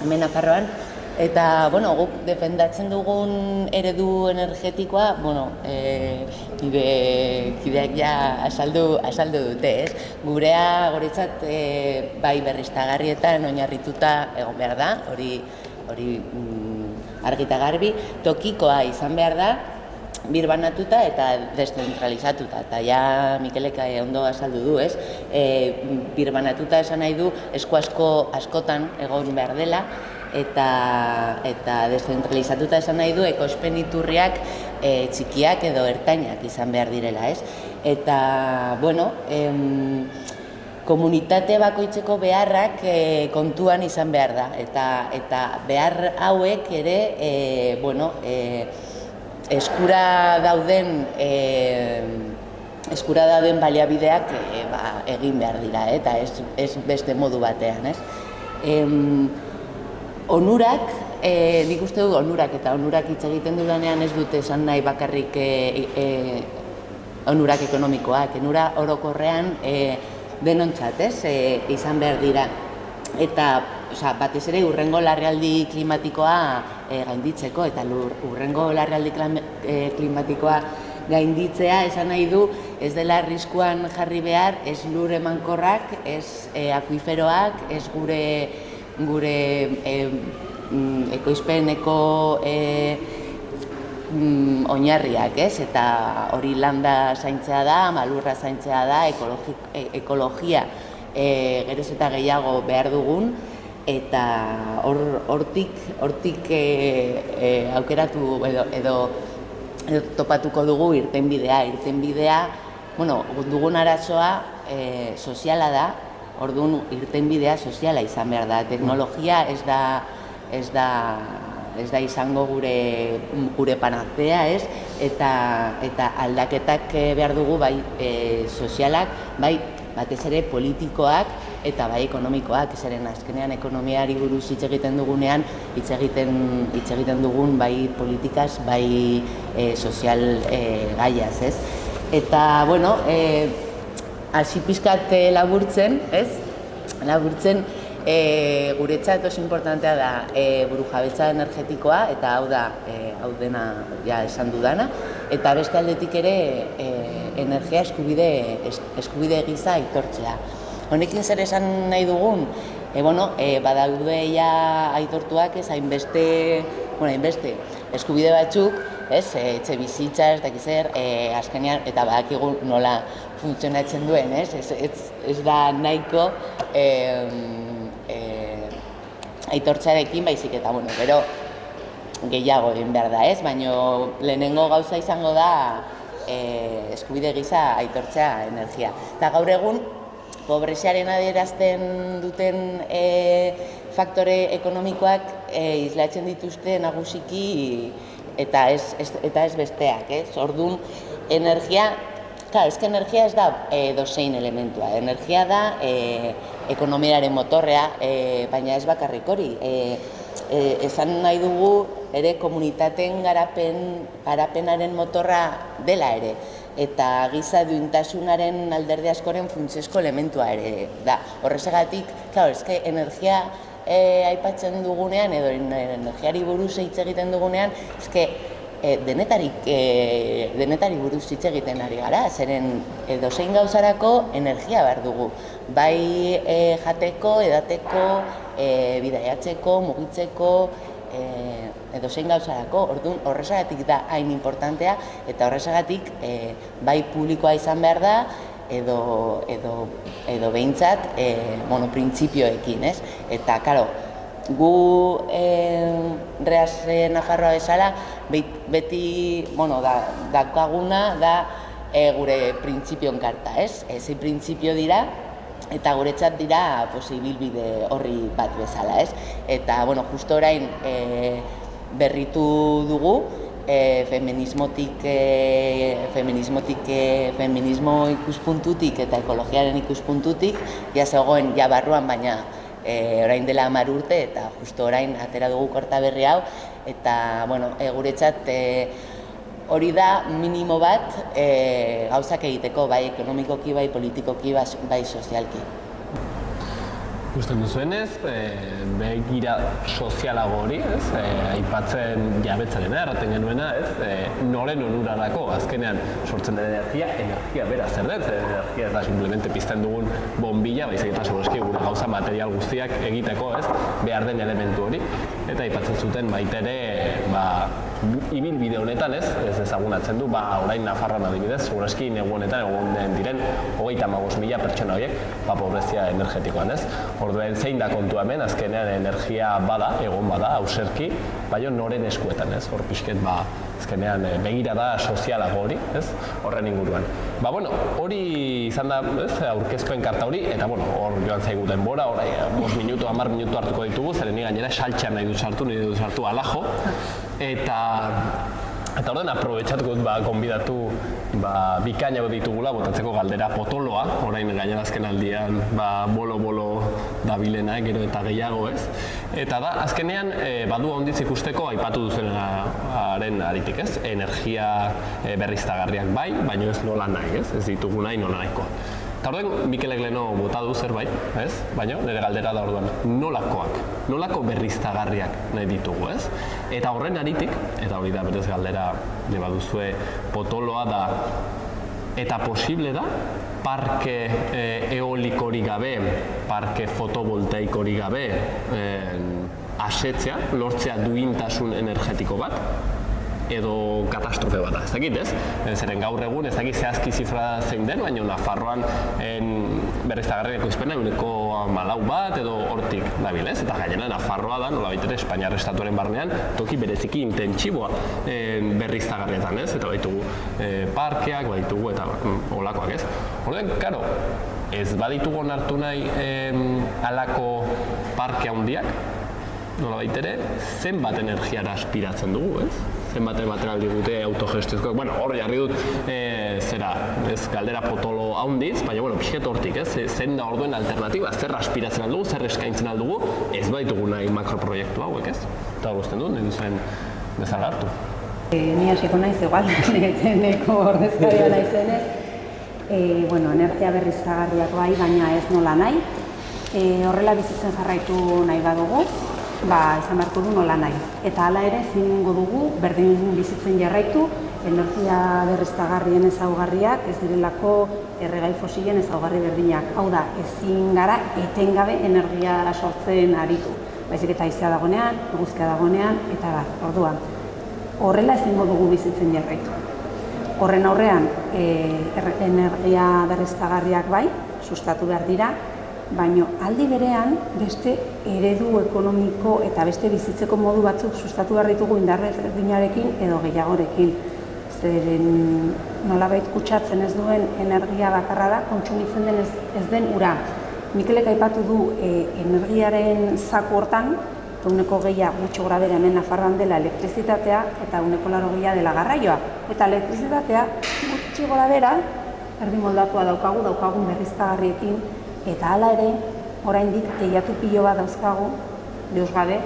S7: hemen Nafarroan, eta, guk defendatzen dugun eredu energetikoa, kideak ja asaldu dute, ez? Gurea, guretzat, bai berriztagarrietan oinarrituta egon behar da, hori argi eta garbi, tokikoa izan behar da, birbanatuta eta deszentralizatuta, eta ja Mikelek ondo azaldu du, ez? Birbanatuta esan nahi du esku askotan egon behar dela, eta deszentralizatuta esan nahi du ekoizpen iturriak txikiak edo ertainak izan behar direla, ez? Eta, komunitate bakoitzeko beharrak kontuan izan behar da, eta behar hauek ere, eskura dauden baliabideak egin behar dira, eta ez beste modu batean, ez? Onurak, nik uste du onurak eta onurak hitz egiten dudanean ez dute esan nahi bakarrik onurak ekonomikoak, onura orokorrean denontzat, izan behar dira. Eta batez ere hurrengo larrialdi klimatikoa gainditzeko, eta hurrengo larrialdi klimatikoa gainditzea esan nahi du ez dela arriskuan jarri behar, ez lur emankorrak, ez akuiferoak, ez gure ekoizpeneko oinarriak, ez? Eta hori landa zaintzea da, malurra zaintzea da, ekologia geroz eta gehiago behar dugun, eta hortik aukeratu edo topatuko dugu irtenbidea. Dugun arazoa soziala da, orduan irtenbidea soziala izan behar da. Teknologia ez da izango gure panazea, ez? Eta aldaketak behar dugu bai sozialak, bai batez ere politikoak eta bai ekonomikoak, zeren azkenean ekonomiari buruz hitz egiten dugunean, hitz egiten dugun bai politikaz, bai sozial gaiaz, ez? Eta, hasi pixkat laburtzen, ez? Laburtzen, Guretzat oso importantea da burujabetza energetikoa, eta hau da, hau dena ja esan dudana, eta beste aldetik ere energia eskubide gisa aitortzea. Honekin zer esan nahi dugun, badaude ja aitortuak ez hainbeste eskubide batzuk, etxe bizitza, ez dakiz zer, azkenean, eta badakigu nola funtzionatzen duen, ez da nahiko aitortzarekin baizik eta, gero gehiago egin behar da, baina lehenengo gauza izango da eskubide gisa aitortzea energia. Eta gaur egun, pobreziaren adierazten duten faktore ekonomikoak islatzen dituzte nagusiki eta ez besteak, Orduan, energia, energia ez da dozein elementua, energia da ekonomiaren motorrea, baina ez bakarrik hori. Esan nahi dugu ere komunitateen garapenaren motorra dela ere, eta giza duintasunaren alderdi askoren funtsezko elementua ere da. Horrexegatik, energia aipatzen dugunean, edo energiari buruz hitz egiten dugunean, denetari buruz hitz egiten ari gara, zeren edozein gauzarako energia behar dugu. Bai jateko, edateko, bidaiatzeko, mugitzeko, edozein gauzarako. Orduan, horrexegatik da hain importantea, eta horrexegatik bai publikoa izan behar da, edo behintzat printzipioekin, Eta, karo, gu Reas Nafarroa bezala, beti, daukaguna da gure printzipion karta, Zein printzipio dira, eta guretzat dira ibilbide horri bat bezala, Eta, justo orain berritu dugu, feminismo ikuspuntutik eta ekologiaren ikuspuntutik, zegoen barruan, baina orain dela 10 urte, eta justo orain atera dugu korta berri hau, eta guretzat hori da minimo bat gauzak egiteko, bai ekonomikoki, bai politikoki, bai sozialki.
S3: Ikusten duzuenez, begira sozialago hori, aipatzen jabetzarena, erraten genuena, noren onurarako, azkenean sortzen den energia bera zer den, energia ez da simplemente pizten dugun bombilla, baizik eta segurazki gure gauza material guztiak egiteko, behar den elementu hori, eta aipatzen zuten baita ere, ibilbide honetan ez ezagunatzen du, orain Nafarroan adibidez, segurazki negu honetan egon diren 35.000 pertsona horiek, pobrezia energetikoan Orduen zein da kontua hemen, azkenean energia egon bada, hauserki, baina noren eskuetan hor pixket, azkenean begirada sozialago hori, horren inguruan. Hori izan da aurkezpen karta hori, eta hor joan zaigu denbora, 5 minutu, 10 minutu hartuko ditugu, zeren gainera saltxan nahi du sartu alajo, eta horren aprobetxatuko dut konbidatu bikainago ditugula, botatzeko galdera potoloa, orain gainera azken aldian bolo-bolo dabilena, gero eta gehiago Eta da, azkenean, badu handiz ikusteko aipatu duzenaren aritik, energia berriztagarriak bai, baina ez nola nahi, ez ditugu nahi nola nahiko. Eta orduan, Mikelek leheno bota du zerbait, baina nire galdera da orduan, nolako berriztagarriak nahi ditugu, Eta horren aritik, eta hori da berez galdera baduzue potoloa da, eta posible da, parke eolikorik gabe, parke fotovoltaikorik gabe asetzea, lortzea duintasun energetiko bat, edo katastrofe bat da, ez dakit, Zeren gaur egun ez dakit zehazki zifra zein den, baina Nafarroan berriztagarriako izpena 14 bat edo hortik dabil, Eta gainera Nafarroa da, nola baitere Espainiar Estatuaren barnean, toki bereziki intentsiboa berriztagarrietan, Eta baitugu parkeak, baitugu eta olakoak, Orduan, karo, ez baditugu onartu nahi halako parke handiak, nola baitere, zenbat energiara aspiratzen dugu, zenbat ematen aldi dute autogestiozkoak. Hor jarri dut, galdera potolo handiz, baina, pixket hortik, zen da orduen alternatiba, zer aspiratzen aldugu, zer eskaintzen aldugu, ez baitugu nahi makroproiektu hauek, Eta hor guztien dut, nahi duzen bezala hartu.
S5: Ni hasiko naiz igual, neko ordezkaria naizenez. Energia berriztagarriak bai, baina ez nola nahi. horrela bizitzen jarraitu nahi badugu, izan beharko du nola nahi. Eta hala ere, zinengo dugu, berdin bizitzen jarraitu, energia berriztagarrien ezaugarriak ez direlako erregai fosilen ezaugarri berdinak. Hau da, ezin gara etengabe energia sortzen aritu. Baizik eta haizea dagonean, eguzkia dagonean, eta orduan. Horrela ezingo dugu bizitzen jarraitu. Horren aurrean, energia berriztagarriak bai, sustatu behar dira, baina aldi berean beste eredu ekonomiko eta beste bizitzeko modu batzuk sustatu behar ditugu indarre berdinarekin edo gehiagorekin. Zeren nolabait kutsatzen ez duen energia bakarra da, kontsumitzen den ez den ura. Mikelek aipatu du energiaren zaku hortan, ehuneko 20 gutxi gorabehera hemen Nafarroan dela elektrizitatea eta ehuneko 80 dela garraioa. Eta elektrizitatea gutxi gorabehera erdi moldatua daukagun berriztagarriekin, eta hala ere, oraindik teilatu pilo bat dauzkagu, deus gabe,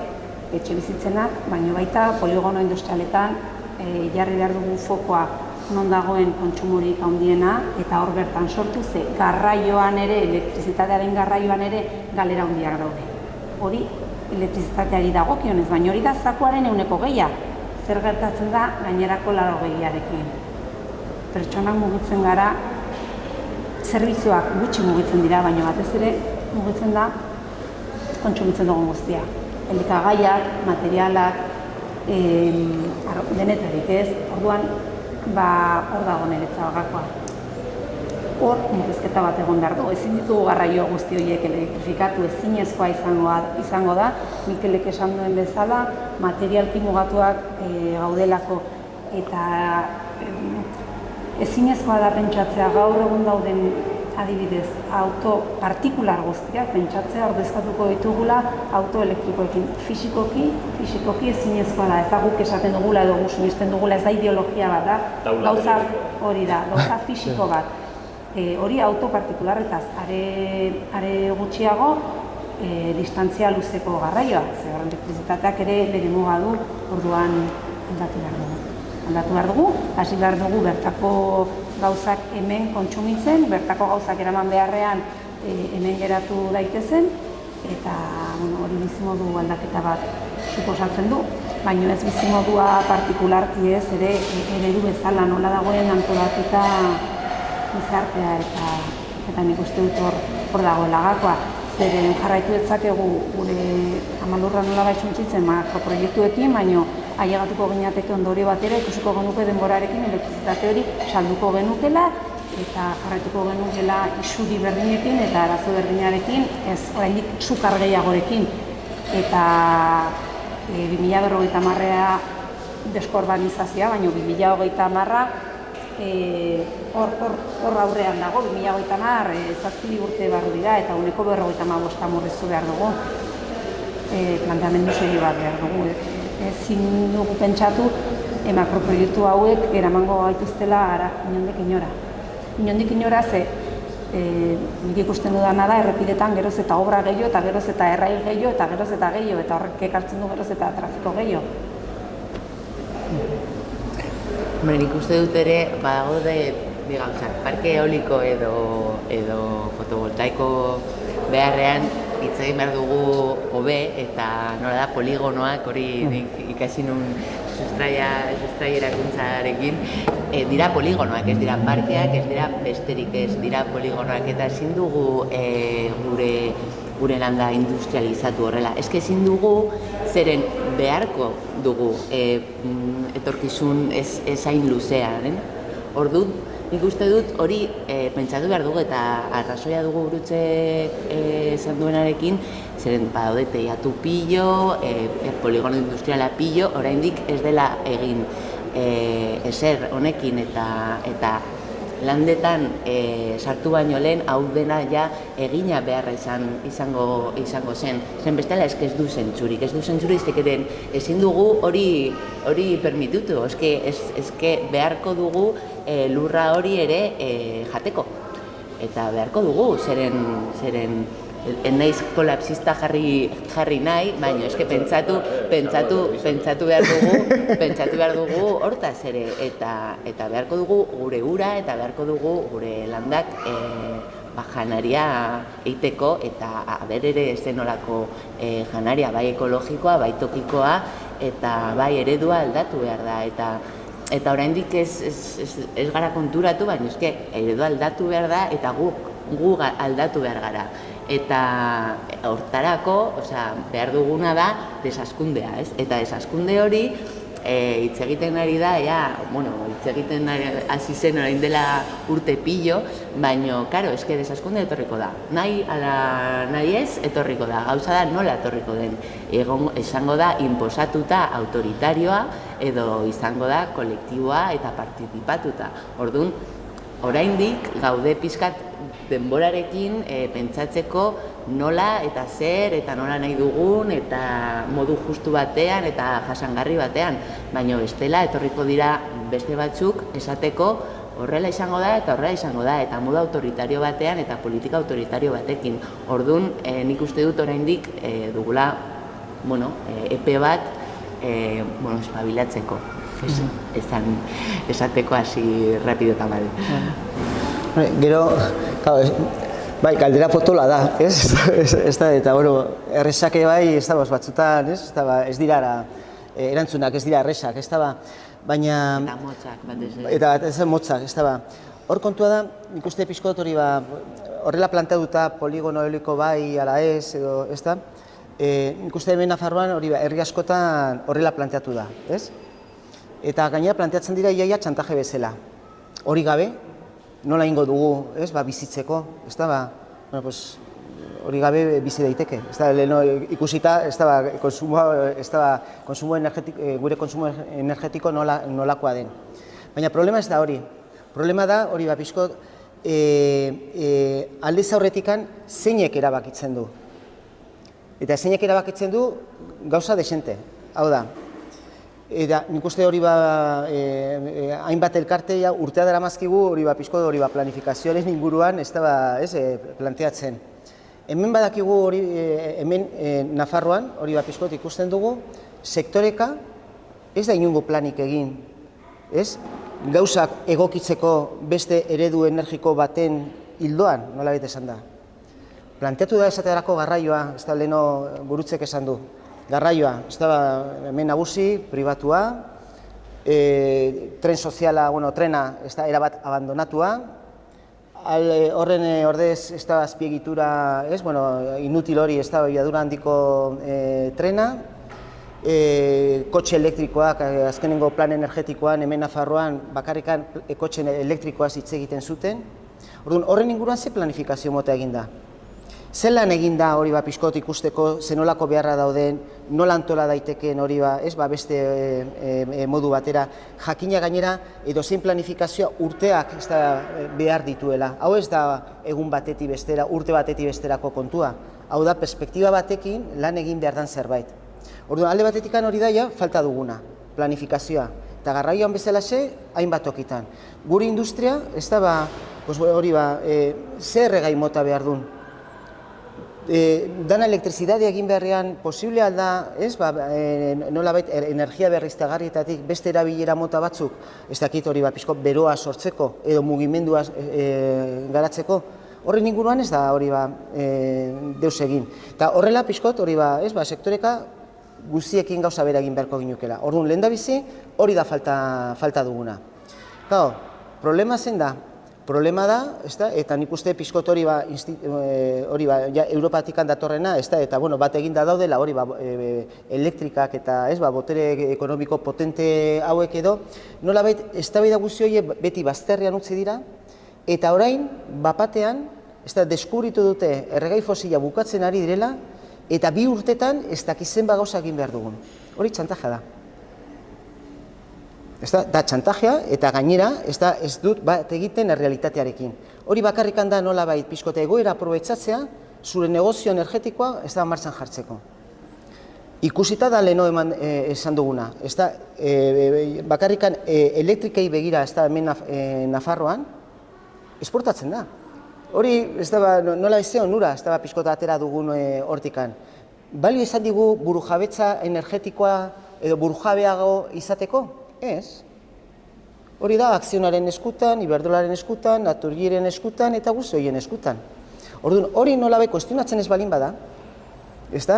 S5: etxe bizitzenak, baina baita poligono industrialetan jarri behar dugu fokoa non dagoen kontsumorik handiena, eta hor bertan sortu ze garraioan ere, elektrizitatearen garraioan ere galera handiak daude. Hori elektrizitateari dagokionez, baina hori da zakuaren ehuneko 20. Zer gertatzen da gainerako 80arekin. Pertsonak mugitzen gara, zerbitzuak gutxi mugitzen dira, baina batez ere mugitzen da kontsumitzen dugun guztia. Elikagaiak, materialak, denetarik ez, orduan hor dago niretzat gakoa. Hor murrizketa bat egon behar du, ezin ditugu garraio guzti horiek elektrifikatu, ezinezkoa izango da, Mikelek esan duen bezala, materialki mugatuak gaudelako, eta ezinezkoa da pentsatzea gaur egun dauden adibidez auto partikular guztiak pentsatzea ordezkatuko ditugula auto elektrikoekin. Fisikoki ezinezkoa da, ez da guk esaten dugula edo gu sinisten dugula, ez da ideologia bat da, gauza fisiko bat. Hori auto partikularretaz, are gutxiago distantzia luzeko garraioa, ze elektrizitateak ere bere muga du, orduan aldatu behar dugu, hasi behar dugu bertako gauzak hemen kontsumitzen, bertako gauzak eraman beharrean hemen geratu daitezen, eta hori bizimodu aldaketa bat suposatzen du, baina ez bizimodua partikularki ez, ere eredu bezala nola dagoen antolatuta gizartea, eta nik uste dut hor dagoela gakoa. Zeren jarraitu detzakegu gure amalurra nola baitzuntzitzen makroproiektuekin, baina ailegatuko gineateke ondorio batera, ikusiko genuke denborarekin elektrizitate hori salduko genukela, eta jarraituko genukela isuri berdinekin eta arazo berdinarekin, ez oraindik sukar gehiagorekin. Eta 2050a deskorbanizazioa, baina 2030a hor aurrean dago, 2030 7 urte barru dira eta ehuneko 55 murriztu behar dugu. Planteamendu serio bat behar dugu. Ezin dugu pentsatu makroproiektu hauek eramango gaituztela inondik inora. Inondik inora ze nik ikusten dudana da errepidetan geroz eta obra gehiago eta geroz eta errai gehiago eta geroz eta gehiago eta horrek ekartzen du geroz eta trafiko gehiago.
S7: Nik uste dut ere, badaude bi gauzak, parke eoliko edo fotovoltaiko beharrean hitz egin behar dugu hobe eta nola da poligonoak hori ikasi nun sustraierakuntzarekin dira poligonoak, ez dira parkeak, ez dira besterik, ez dira poligonoak eta ezin dugu gure landa industrializatu horrela. Ez que ezin dugu zeren beharko dugu etorkizun ez hain luzearen. Orduan, nik uste dut hori pentsatu behar dugu eta arrazoia dugu gurutze esan duenarekin, zeren badaude teiatu pillo, poligono industriala pillo, oraindik ez dela egin ezer honekin eta landetan sartu baino lehen hau dena ja egina beharra izango zen. Zen bestela ez du zentzurik, izteketen ezin dugu hori permitutu, eske beharko dugu lurra hori ere jateko. Eta beharko dugu, zeren naiz kolapsista jarri nahi, baina eske pentsatu behar dugu hortaz ere eta beharko dugu gure ura eta beharko dugu gure landak janaria eiteko eta aber ere zenolako janaria, bai ekologikoa, bai tokikoa, eta bai eredua aldatu behar da, eta oraindik ez gara konturatu, baina eske eredua aldatu behar da, eta gu aldatu behar gara. Eta hortarako, behar duguna da desaskundea, ez? Eta desaskunde hori hitz egiten ari da, hitz egiten hasi zen orain dela urte pilo, baina, karo, eske desaskunde etorriko da. Nahi ala nahi ez, etorriko da. Gauza da nola etorriko den. Esango da inposatuta autoritarioa edo izango da kolektiboa eta partizipatuta. Orduan, oraindik gaude pixkat denborarekin pentsatzeko nola eta zer eta nola nahi dugun eta modu justu batean eta jasangarri batean, baina bestela etorriko dira beste batzuk esateko horrela izango da eta horrela izango da, eta modu autoritario batean eta politika autoritario batekin. Orduan, nik uste dut oraindik dugula epe bat espabilatzeko, esateko hasi rapido eta mal.
S6: Gero, bai, galdera potola da, ez? Eta, errezake bai, ez da, batzutan, ez dira erantzunak, ez dira errezak, ez da, baina...
S7: Eta motzak, batez ere.
S6: Eta ez motzak, ez da, hor kontua da, nik uste pixkot hori horrela planteatuta poligono eoliko bai, ala ez, edo, ez da, nik uste hemen Nafarroan hori herri askotan horrela planteatu da, ez? Eta gainera planteatzen dira iaia txantaje bezala. Hori gabe, nola ingo dugu, ez, bizitzeko, ez da, hori gabe bizi daiteke. Ez da, ikusita, ez da, gure konsumo energetiko nolakoa den. Baina problema ez da hori. Problema da, hori pixko, aldez aurretikan zeinek erabakitzen du. Eta zeinek erabakitzen du gauza desente. Hau da, eta nik uste hori hainbat elkartea urtea daramazkigu hori pixko hori planifikazioaren inguruan ez da planteatzen. Hemen badakigu hori, hemen Nafarroan hori pixko ikusten dugu, sektoreka ez da inungo planik egin, ez? Gauzak egokitzeko beste eredu energiko baten hildoan, nola bete esan da. Planteatu da esaterako garraioa, ez da leheno gurutzek esan du. Garraioa, ez da hemen nagusi, pribatua, tren soziala, trena, ez da erabat abandonatua, horren ordez, ez da azpiegitura, inutil hori, ez da abiadura handiko trena, kotxe elektrikoak, azkenengo plan energetikoan, hemen Nafarroan, bakarrikan kotxe elektrikoaz hitz egiten zuten. Horren inguruan ze planifikazio mota egin da? Zelan egin da hori pixkot ikusteko, zenolako beharra dauden, nola antola daitekeen hori beste modu batera, jakina gainera edo zein planifikazioa urteak ez da behar dituela. Hau ez da egun batetik bestera, urte batetik besterako kontua. Hau da, perspektiba batekin lan egin behar dan zerbait. Orduan, alde batetik hori da, falta duguna, planifikazioa. Eta garraioan bezalaxe, hainbat tokitan. Gure industria, ez da hori zer erregai mota behar duen. Dana elektrizidadea egin beharrean posible alda, nolabait energia berriztagarrietatik beste erabilera mota batzuk, ez dakit hori pixko beroa sortzeko edo mugimendua garatzeko, horren inguruan ez da hori deus egin. Eta horrela pixkot hori sektoreka guztiekin gauza bera egin beharko ginukela. Orduan lehendabizi hori da falta duguna. Problema zen da? Problema da, eta nik uste pixkot hori Europatik datorrena, eta bat eginda daudela hori elektrikak eta botere ekonomiko potente hauek edo, nolabait eztabaida guzti horiek beti bazterrean utzi dira, eta orain, bapatean, deskubritu dute erregai fosila bukatzen ari direla, eta 2 urtetan ez dakizen gauza egin behar dugun. Hori txantajea da. Da txantajea eta gainera ez dut bat egiten errealitatearekin. Hori bakarrikan da nolabait pixkote egoera aprobetxatzea zure negozio energetikoa ez da martxan jartzeko. Ikusita da leheno esan duguna. Bakarrikan elektrikei begira ez da hemen Nafarroan esportatzen da. Hori nola ezeo onura ez da pixkota atera dugun hortikan. Balio izan digu burujabetza energetikoa edo burujabeago izateko? Ez. Hori da, akzionaren eskutan, iberdrolaren eskutan, naturgiren eskutan eta guzti horien eskutan. Orduan, hori nolabait kuestionatzen ez balin bada, ezta?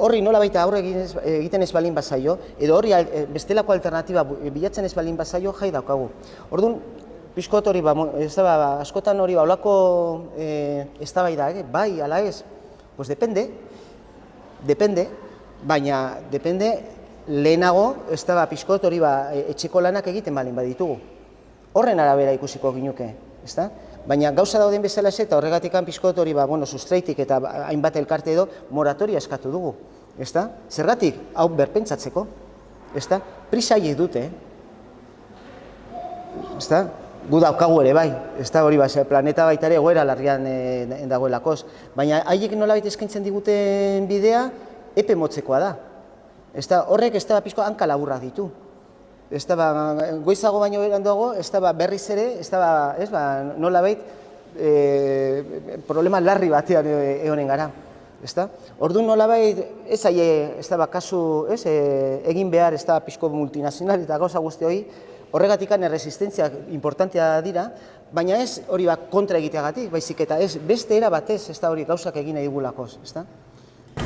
S6: Horri nolabait aurre egiten ez balin bazaio, edo horri bestelako alternatiba bilatzen ez balin bazaio, jai daukagu. Orduan, pixkot hori, askotan hori olako eztabaida, bai, ala ez, pues depende, baina depende lehenago, pixkot hori etxeko lanak egiten balin baditugu. Horren arabera ikusiko ginuke, ezta? Baina gauza dauden bezala ez eta horregatik pixkot hori sustraitik eta hainbat elkarte edo moratoria eskatu dugu, ezta? Zergatik, hau berpentsatzeko, ezta? Prisa haiek dute, ezta? Gu daukagu ere bai, ezta hori planeta baita ere egoera larrian dagoelakoz. Baina haiek nolabait eskaintzen diguten bidea, epe motzekoa da. Horrek ez da pixko hanka laburrak ditu. Goizago baino beranduago, berriz ere, nolabait problema larri batean egonen gara. Orduan nolabait ez kasu egin behar pixko multinazional eta gauza guzti hori, horregatik erresistentzia importantea dira, baina ez hori kontra egiteagatik, baizik eta ez beste era batez hori gauzak egin nahi dugulakoz.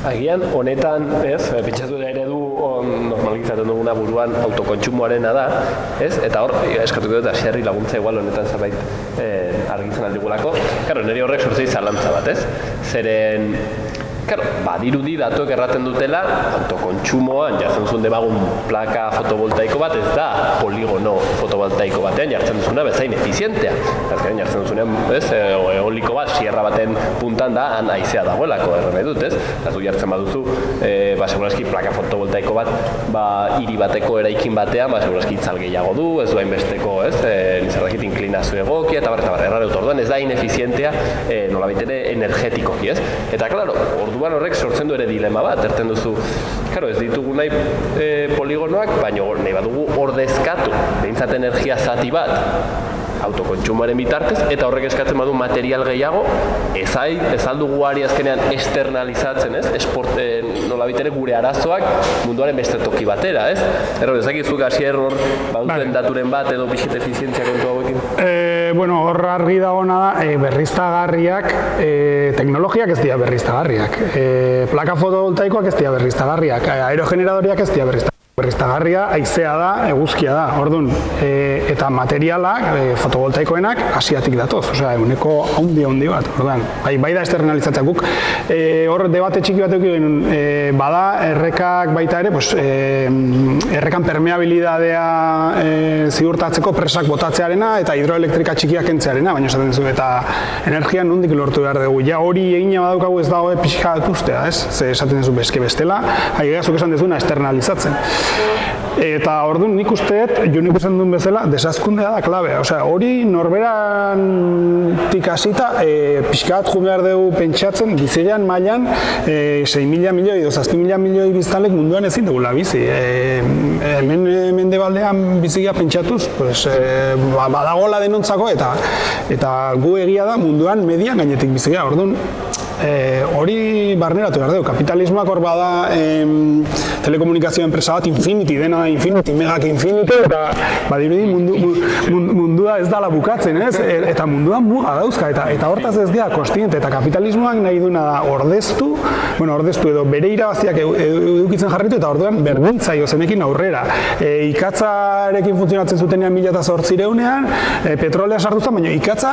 S3: Agian, honetan, pentsatu da eredu normalizatzen duguna buruan autokontsumoarena da, eta hor, eskatuko dut, asiarri laguntza igual honetan zerbait argitzen aldigulako. Karo, niri horrek sortzei zalantza bat, Zeren, badirudi datuek erraten dutela, autokontsumoan jartzen duzun debagun plaka fotovoltaiko bat, ez da poligono fotovoltaiko batean jartzen duzuna bezain efizientea. Azkenean jartzen duzunean, eoliko bat, sierra baten puntan da, han haizea dagoelako, erren nahi dut, Eta zu jartzen baduzu, seguraski plaka fotovoltaiko bat, hiri bateko eraikin batean, seguraski itzal gehiago du, ez du hainbesteko, nizarrakit inklinazio egokia, eta errare dut orduan, ez da inefizientea, nolabait ere energetikoki, Eta, klaro, orduan horrek sortzen du ere dilema bat, erten duzu, ez ditugu nahi poligonoak, baina nahi badugu ordezkatu, behintzat energia zati bat, autokontsumoaren bitartez, eta horrek eskatzen badu material gehiago, ez aldugu ari azkenean externalizatzen, nolabait ere gure arazoak munduaren beste toki batera, Erro, ezakizuk hasi error baduten daturen bat edo pixit efizientzia kontu hauekin?
S4: Hor argi dagoena da, berriztagarriak, teknologiak ez dira berriztagarriak, plaka fotovoltaikoak ez dira berriztagarriak, aerogeneradoriak ez dira berriztagarria, haizea da, eguzkia da, orduan, eta materialak, fotovoltaikoenak, asiatik datoz, eguneko handi bat, orduan, bai da externalizatzea guk, hor debate txiki bat eukin, bada, errekak baita ere, errekan permeabilidadea ziurtatzeko presak botatzearena eta hidroelektrika txikiak kentzearena, baina esaten zu, eta energia nondik lortu behar dugu, ja hori egina badaukagu ez dago pixka ustea, Ze esaten duzu eske bestela, haigazuk esan dezuna externalizatzen. Eta orduan nik usteet, Jonik esan duen bezala, desazkundea da klabe. Hori norberantik hasita pixkat jo behar dugu pentsatzen, bizilean mailan 6.000 milioi edo 7.000 milioi biztanlek munduan ezin dugula bizi. Hemen mendebaldean bizigia pentsatuz, badagola denontzako eta gu egia da munduan median gainetik bizigia. Orduan, hori barneratu behar dugu. Kapitalismoak hor bada telekomunikazio enpresa bat Infinity, dena Infinity, Megak Infinity, eta badirudi mundua ez dala bukatzen, eta munduan muga dauzka, eta hortaz ez dira konstiente, eta kapitalismoak nahi duna da ordeztu edo bere irabaziak edukitzen jarritu, eta orduan berdintzaio zenekin aurrera. Ikatzarekin funtzionatzen zutenean 1800ean, petrolea sartuzan, baina ikatza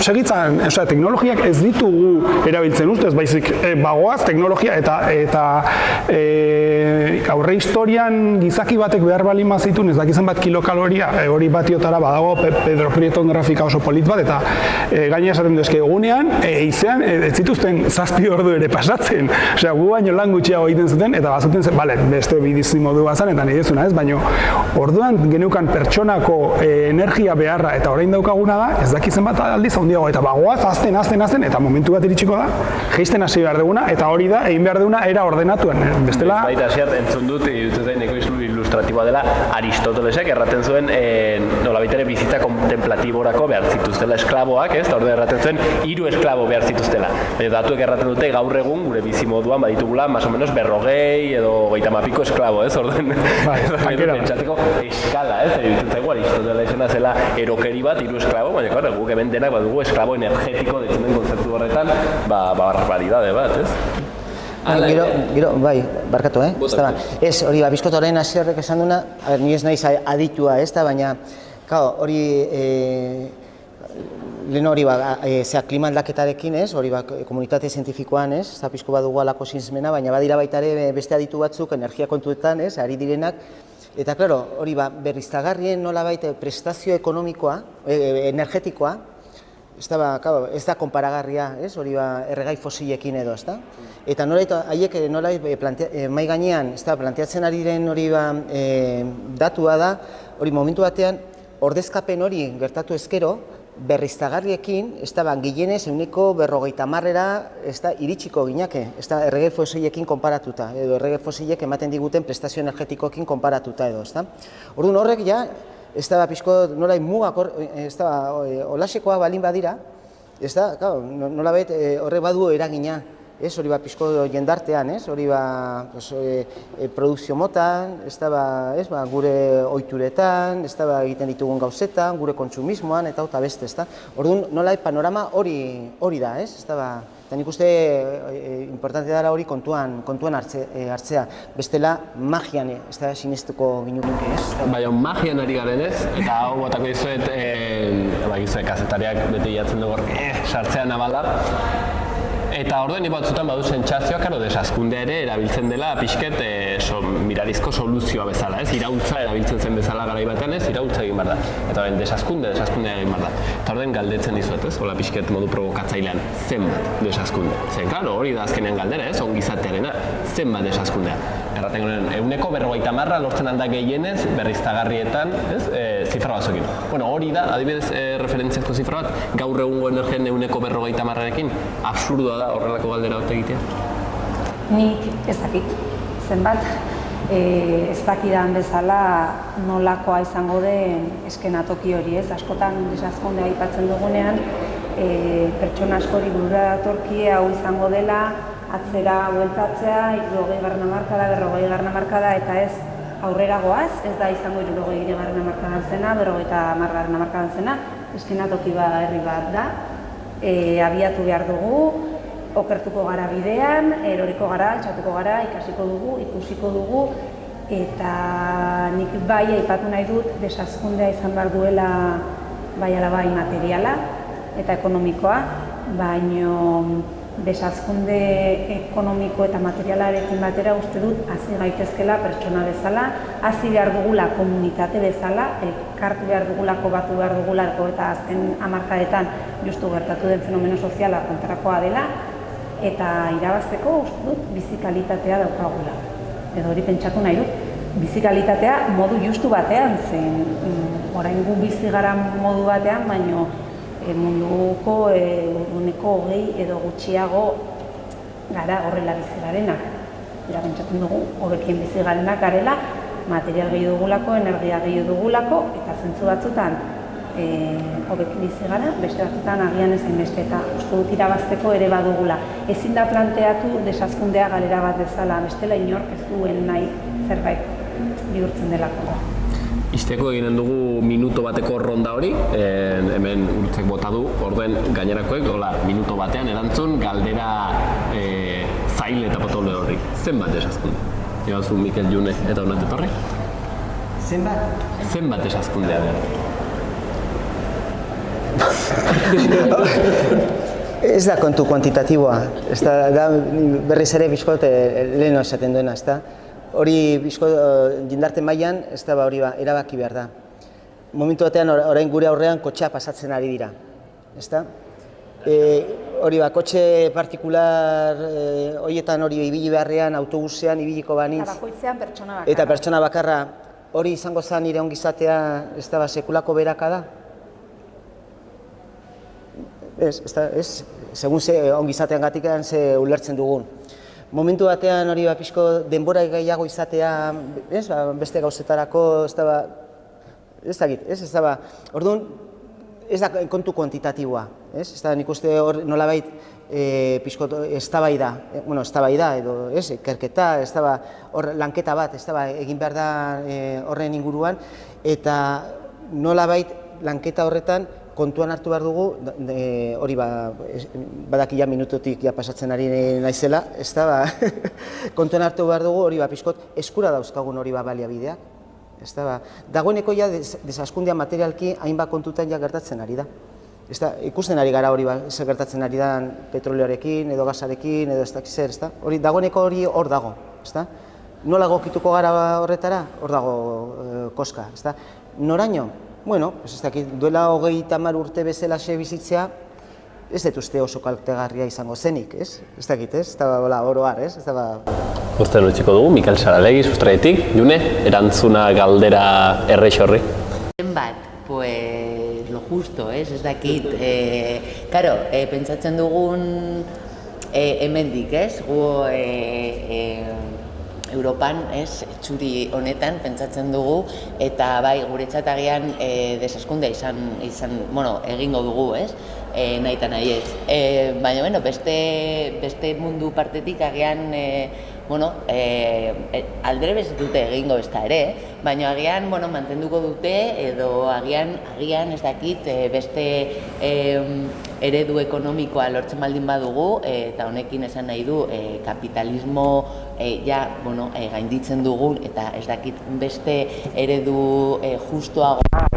S4: segitzen, teknologiak ez ditugu erabiltzen ustez, baizik bagoaz, teknologia eta aurre historian gizaki batek behar bali mazitun, ez dakizan bat kilokaloria, hori batiotara badago Pedro Prieton grafika oso polit bat, eta gaina esaten duzke egunean, eizean, ez zituzten 7 ordu ere pasatzen. Gu baino lan gutxiago egiten zuten, eta bazuten zen, beste bidizi modu bazan, eta nahi dezuna ez, baina orduan geneukan pertsonako energia beharra, eta orain daukaguna da, ez dakizan bat aldiz handiago, eta bagoaz, azten, eta momentu bat iritsiko da, Geisten hasi behar duguna, eta hori da, egin behar duguna era ordenatuen. Bestela...
S3: Baita hasier, entzun dut, iruditzen zait neko ilustratiboa dela, Aristotelesek erraten zuen nolabait ere bizitza kontemplatiborako behar zituztela esklaboak, ez? Eta orduan erraten zuen 3 esklabo behar zituztela. Baina datuek erraten dute gaur egun gure bizimoduan baditugula más o menos 40 edo 30 piko esklabo, ez? Orduan pentsateko eskala, ez? Iruditzen zaigu Aristotelesena zela erokeri bat 3 esklabo, baina claro, guk hemen denak badugu esklabo energetiko deitzen den kontzeptu horretan, barbaridade bat, ez?
S6: Gero, bai, barkatu, Ez, hori, bizkotoren hasierrek esan duna, ni ez naiz aditua, ez da, baina, hori, lehen hori, klima aldaketarekin, ez, hori, komunitate zientifikoan, ez, eta pizko badugu alako zinsmena, baina badira baita ere beste aditu batzuk, energia kontuetan, ez, ari direnak, eta, klaro, hori, berriztagarrien nolabait prestazio ekonomikoa, energetikoa, ez da konparagarria, hori erregai fosilekin edo, ez da? Eta haiek mai gainean, planteatzen ari diren hori datua da, hori momentu batean, ordezkapen hori gertatu ezkero, berriztagarriekin, gehienez 50%ra iritsiko ginake, erregai fosilekin konparatuta, edo erregai fosilek ematen diguten prestazio energetikoekin konparatuta edo, ez da? Orduan horrek ja, ez da, pixko, nolai mugak, ez da, olasekoa balin badira, ez da, nolabait horrek badu eragina, ez, hori pixko jendartean, ez, hori produkzio motan, ez da, gure ohituretan, ez da, egiten ditugun gauzetan, gure kontsumismoan, eta beste, ez da. Orduan, nolabait panorama hori da, ez, ez da, eta nik uste importantea dara hori kontuan hartzea. Bestela, magian ez da sinestuko ginuke, ez?
S3: Baina, magian ari garen ez, eta hau botako dizuet, kazetariak bete jatzen dugu sartzea nabala. Eta orduan batzutan badu sentsazioa, desazkundea ere erabiltzen dela pixket mirarizko soluzioa bezala, ez? Iraultza erabiltzen zen bezala garai batean, ez? Iraultza egin behar da. Eta desazkundea egin behar da. Eta orduan galdetzen dizuet, ez? Hola pixket modu provokatzailean, zenbat desazkunde. Zen, klaro, hori da azkenean galdera, ez? Ongizatearena, zenbat desazkundea. Erraten gonen, 50% lortzen handa gehienez berriztagarrietan, ez? Zifra batzuekin. Bueno, hori da, adibidez referentziazko zifra bat, gaur egungo energien 50%rekin, absurdoa da horrelako galdera bat egitea?
S5: Nik ez dakit, zenbat, ez dakidan bezala nolakoa izango den eskenatoki hori, ez? Askotan desazkundea aipatzen dugunean, pertsona askori burura datorkie hau izango dela, atzera bueltatzea, 60. hamarkada, 40. hamarkada, eta ez aurrera goaz, ez da izango 60. hamarkadan zena, 50. hamarkadan zena, eskenatoki herri bat da, abiatu behar dugu, okertuko gara bidean, eroriko gara, altxatuko gara, ikasiko dugu, ikusiko dugu, eta nik bai aipatu nahi dut desazkundea izan behar duela bai ala bai materiala eta ekonomikoa, baino desazkunde ekonomiko eta materialarekin batera uste dut hasi gaitezkela pertsona bezala, hasi behar dugula komunitate bezala, elkartu behar dugulako, batu behar dugulako eta azken hamarkadetan justu gertatu den fenomeno soziala kontrakoa dela, eta irabazteko uste dut bizikalitatea daukagula. Edo hori pentsatu nahi dut, bizikalitatea modu justu batean, zen orain gu bizi gara modu batean, baino munduko uneko 20 edo gutxiago gara horrela bizi garenak. Eta pentsatzen dugu, hobekien bizi garenak garela, material gehiago dugulako, energia gehiago dugulako, eta zentzu batzutan hobeki bizi gara, beste batzutan agian ezen beste, eta uste dut irabazteko ere badugula. Ezin da planteatu desazkundea galera bat bezala, bestela inork ez duen nahi zerbait bihurtzen delako.
S3: Izteko eginen dugu minuto bateko ronda hori, hemen urtzek bota du, orduen gainerakoek, minuto batean erantzun, galdera zail eta potole horri. Zenbat desazkunde? Ebazu Mikel June eta honat etorri?
S6: Zenbat?
S3: Zenbat desazkundea behar?
S6: Ez da kontu kuantitatiboa, berriz ere bizkot leheno esaten duena, ez da? Hori jendarte mailan ez da hori erabaki behar da. Momentu batean orain gure aurrean kotxea pasatzen ari dira, ez da? Hori kotxe partikular horietan hori ibili beharrean, autobusean ibiliko banitz.
S5: Eta bakoitzean pertsona bakarra.
S6: Eta pertsona bakarra, hori izango zen nire ongizatea ez da sekulako beraka da? Ez segun ongizatean gatik ze ulertzen dugun. Momentu batean hori pixko denbora gehiago izatea, beste gauzetarako, ez da, orduan, ez da kontu kuantitatiboa, ez da nik uste hor nolabait pixko eztabaida edo ikerketa, hor lanketa bat, egin behar da horren inguruan, eta nolabait lanketa horretan kontuan hartu behar dugu, hori badaki ja minututik pasatzen ari naizela, kontuan hartu behar dugu hori pixkot eskura dauzkagun hori baliabideak. Dagoeneko ja desaskundea materialki hainbat kontutan ja gertatzen ari da. Ikusten ari gara hori zer gertatzen ari da petrolioarekin, edo gasarekin, edo ez dakit zer, hori dagoeneko hori hor dago. Nola egokituko gara horretara? Hor dago koska. Noraino? Bueno, ez dakit, duela 30 urte bezalaxe bizitzea, ez dut uste oso kaltegarria izango zenik, ez? Ez dakit, ez? Ez da oroar, ez?
S3: Uzten utziko dugu, Mikel Saralegi, sustraetik, June, erantzuna galdera errexorri.
S7: Zenbat, pues lo justo, ez dakit. Karo, pentsatzen dugun hemendik, ez? Gu Europan, ez, txuri honetan pentsatzen dugu, eta bai, guretzat agian desaskundea egingo dugu, ez? Nahi eta nahi ez. Baina, beste mundu partetik agian, aldere bez dute egingo ez da ere, baina agian mantenduko dute, edo agian ez dakit beste eredu ekonomikoa lortzen baldin badugu, eta honekin esan nahi du kapitalismo gainditzen dugun, eta ez dakit beste eredu justuagoa,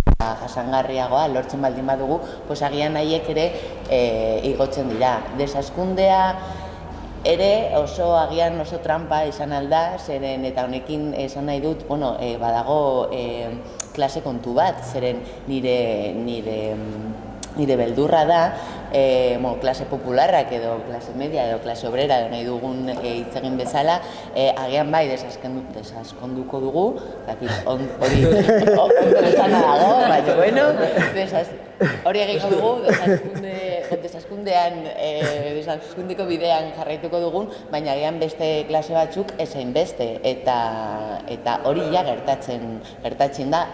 S7: jasangarriagoa lortzen baldin badugu, agian nahiek ere igotzen dira. Desaskundea ere agian oso trampa izan alda, zeren eta honekin esan nahi dut, badago klase kontu bat, zeren nire beldurra da, klase popularrak edo klase media edo klase obrera edo nahi dugun hitz egin bezala, agian bai desaskonduko dugu, hori ondo esana dago, baina hori egingo dugu, desaskundeko bidean jarraituko dugun, baina agian beste klase batzuk ezein beste, eta hori ja gertatzen da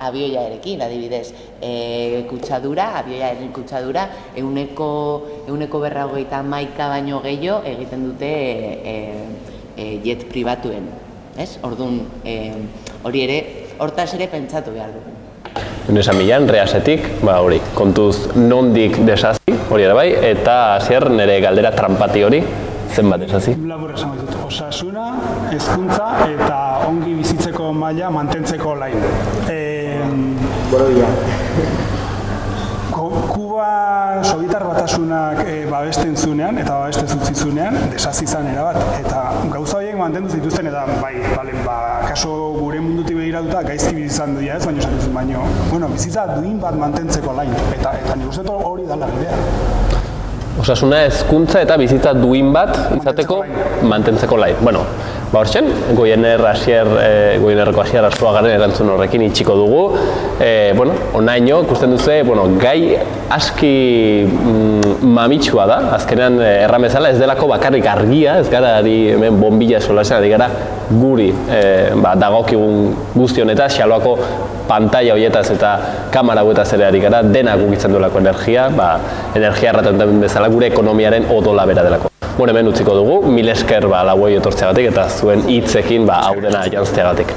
S7: abioiarekin, adibidez, abioiaren kutsadura, ehuneko 51 baino gehiago egiten dute jet pribatuen, ez? Orduan, hori ere, hortaz ere pentsatu behar dugu.
S3: Esan milan, reasetik, hori, kontuz nondik desazi, hori ere bai, eta hasier nire galdera trampati hori, zenbat desazi?
S4: Labur esan ditut, osasuna, hezkuntza eta ongi bizitzeko maila mantentzeko lain.
S6: Borobila.
S4: Kuba Sobietar Batasunak babesten zunean eta babesten zutzizunean desazi izan erabat. Eta gauza horiek mantendu zituzten eta kaso gure mundutik begiratuta gaizki bizizan dira ez, baina bizitza duin bat mantentzeko lain. Eta nik uste hori da bidea.
S3: Osasuna, hezkuntza eta bizitza duin bat izateko mantentzeko lain. Hortzen, Goienerreko Hasier Arzuagaren erantzun horrekin itxiko dugu. Onaino, ikusten duzu, gai aski mamitsua da, azkenean erramezala ez delako bakarrik argia, ez gara hemen bombilla solasean, ari gara guri dagokigun guzti honetaz, xaloako pantalla horietaz eta kamera hauetaz ere ari gara, denak ukitzen duelako energia, energia erraten bezala gure ekonomiaren odola bera delako. Hemen utziko dugu, mil esker lauei etortzeagatik eta zuen hitzekin hau dena janzteagatik.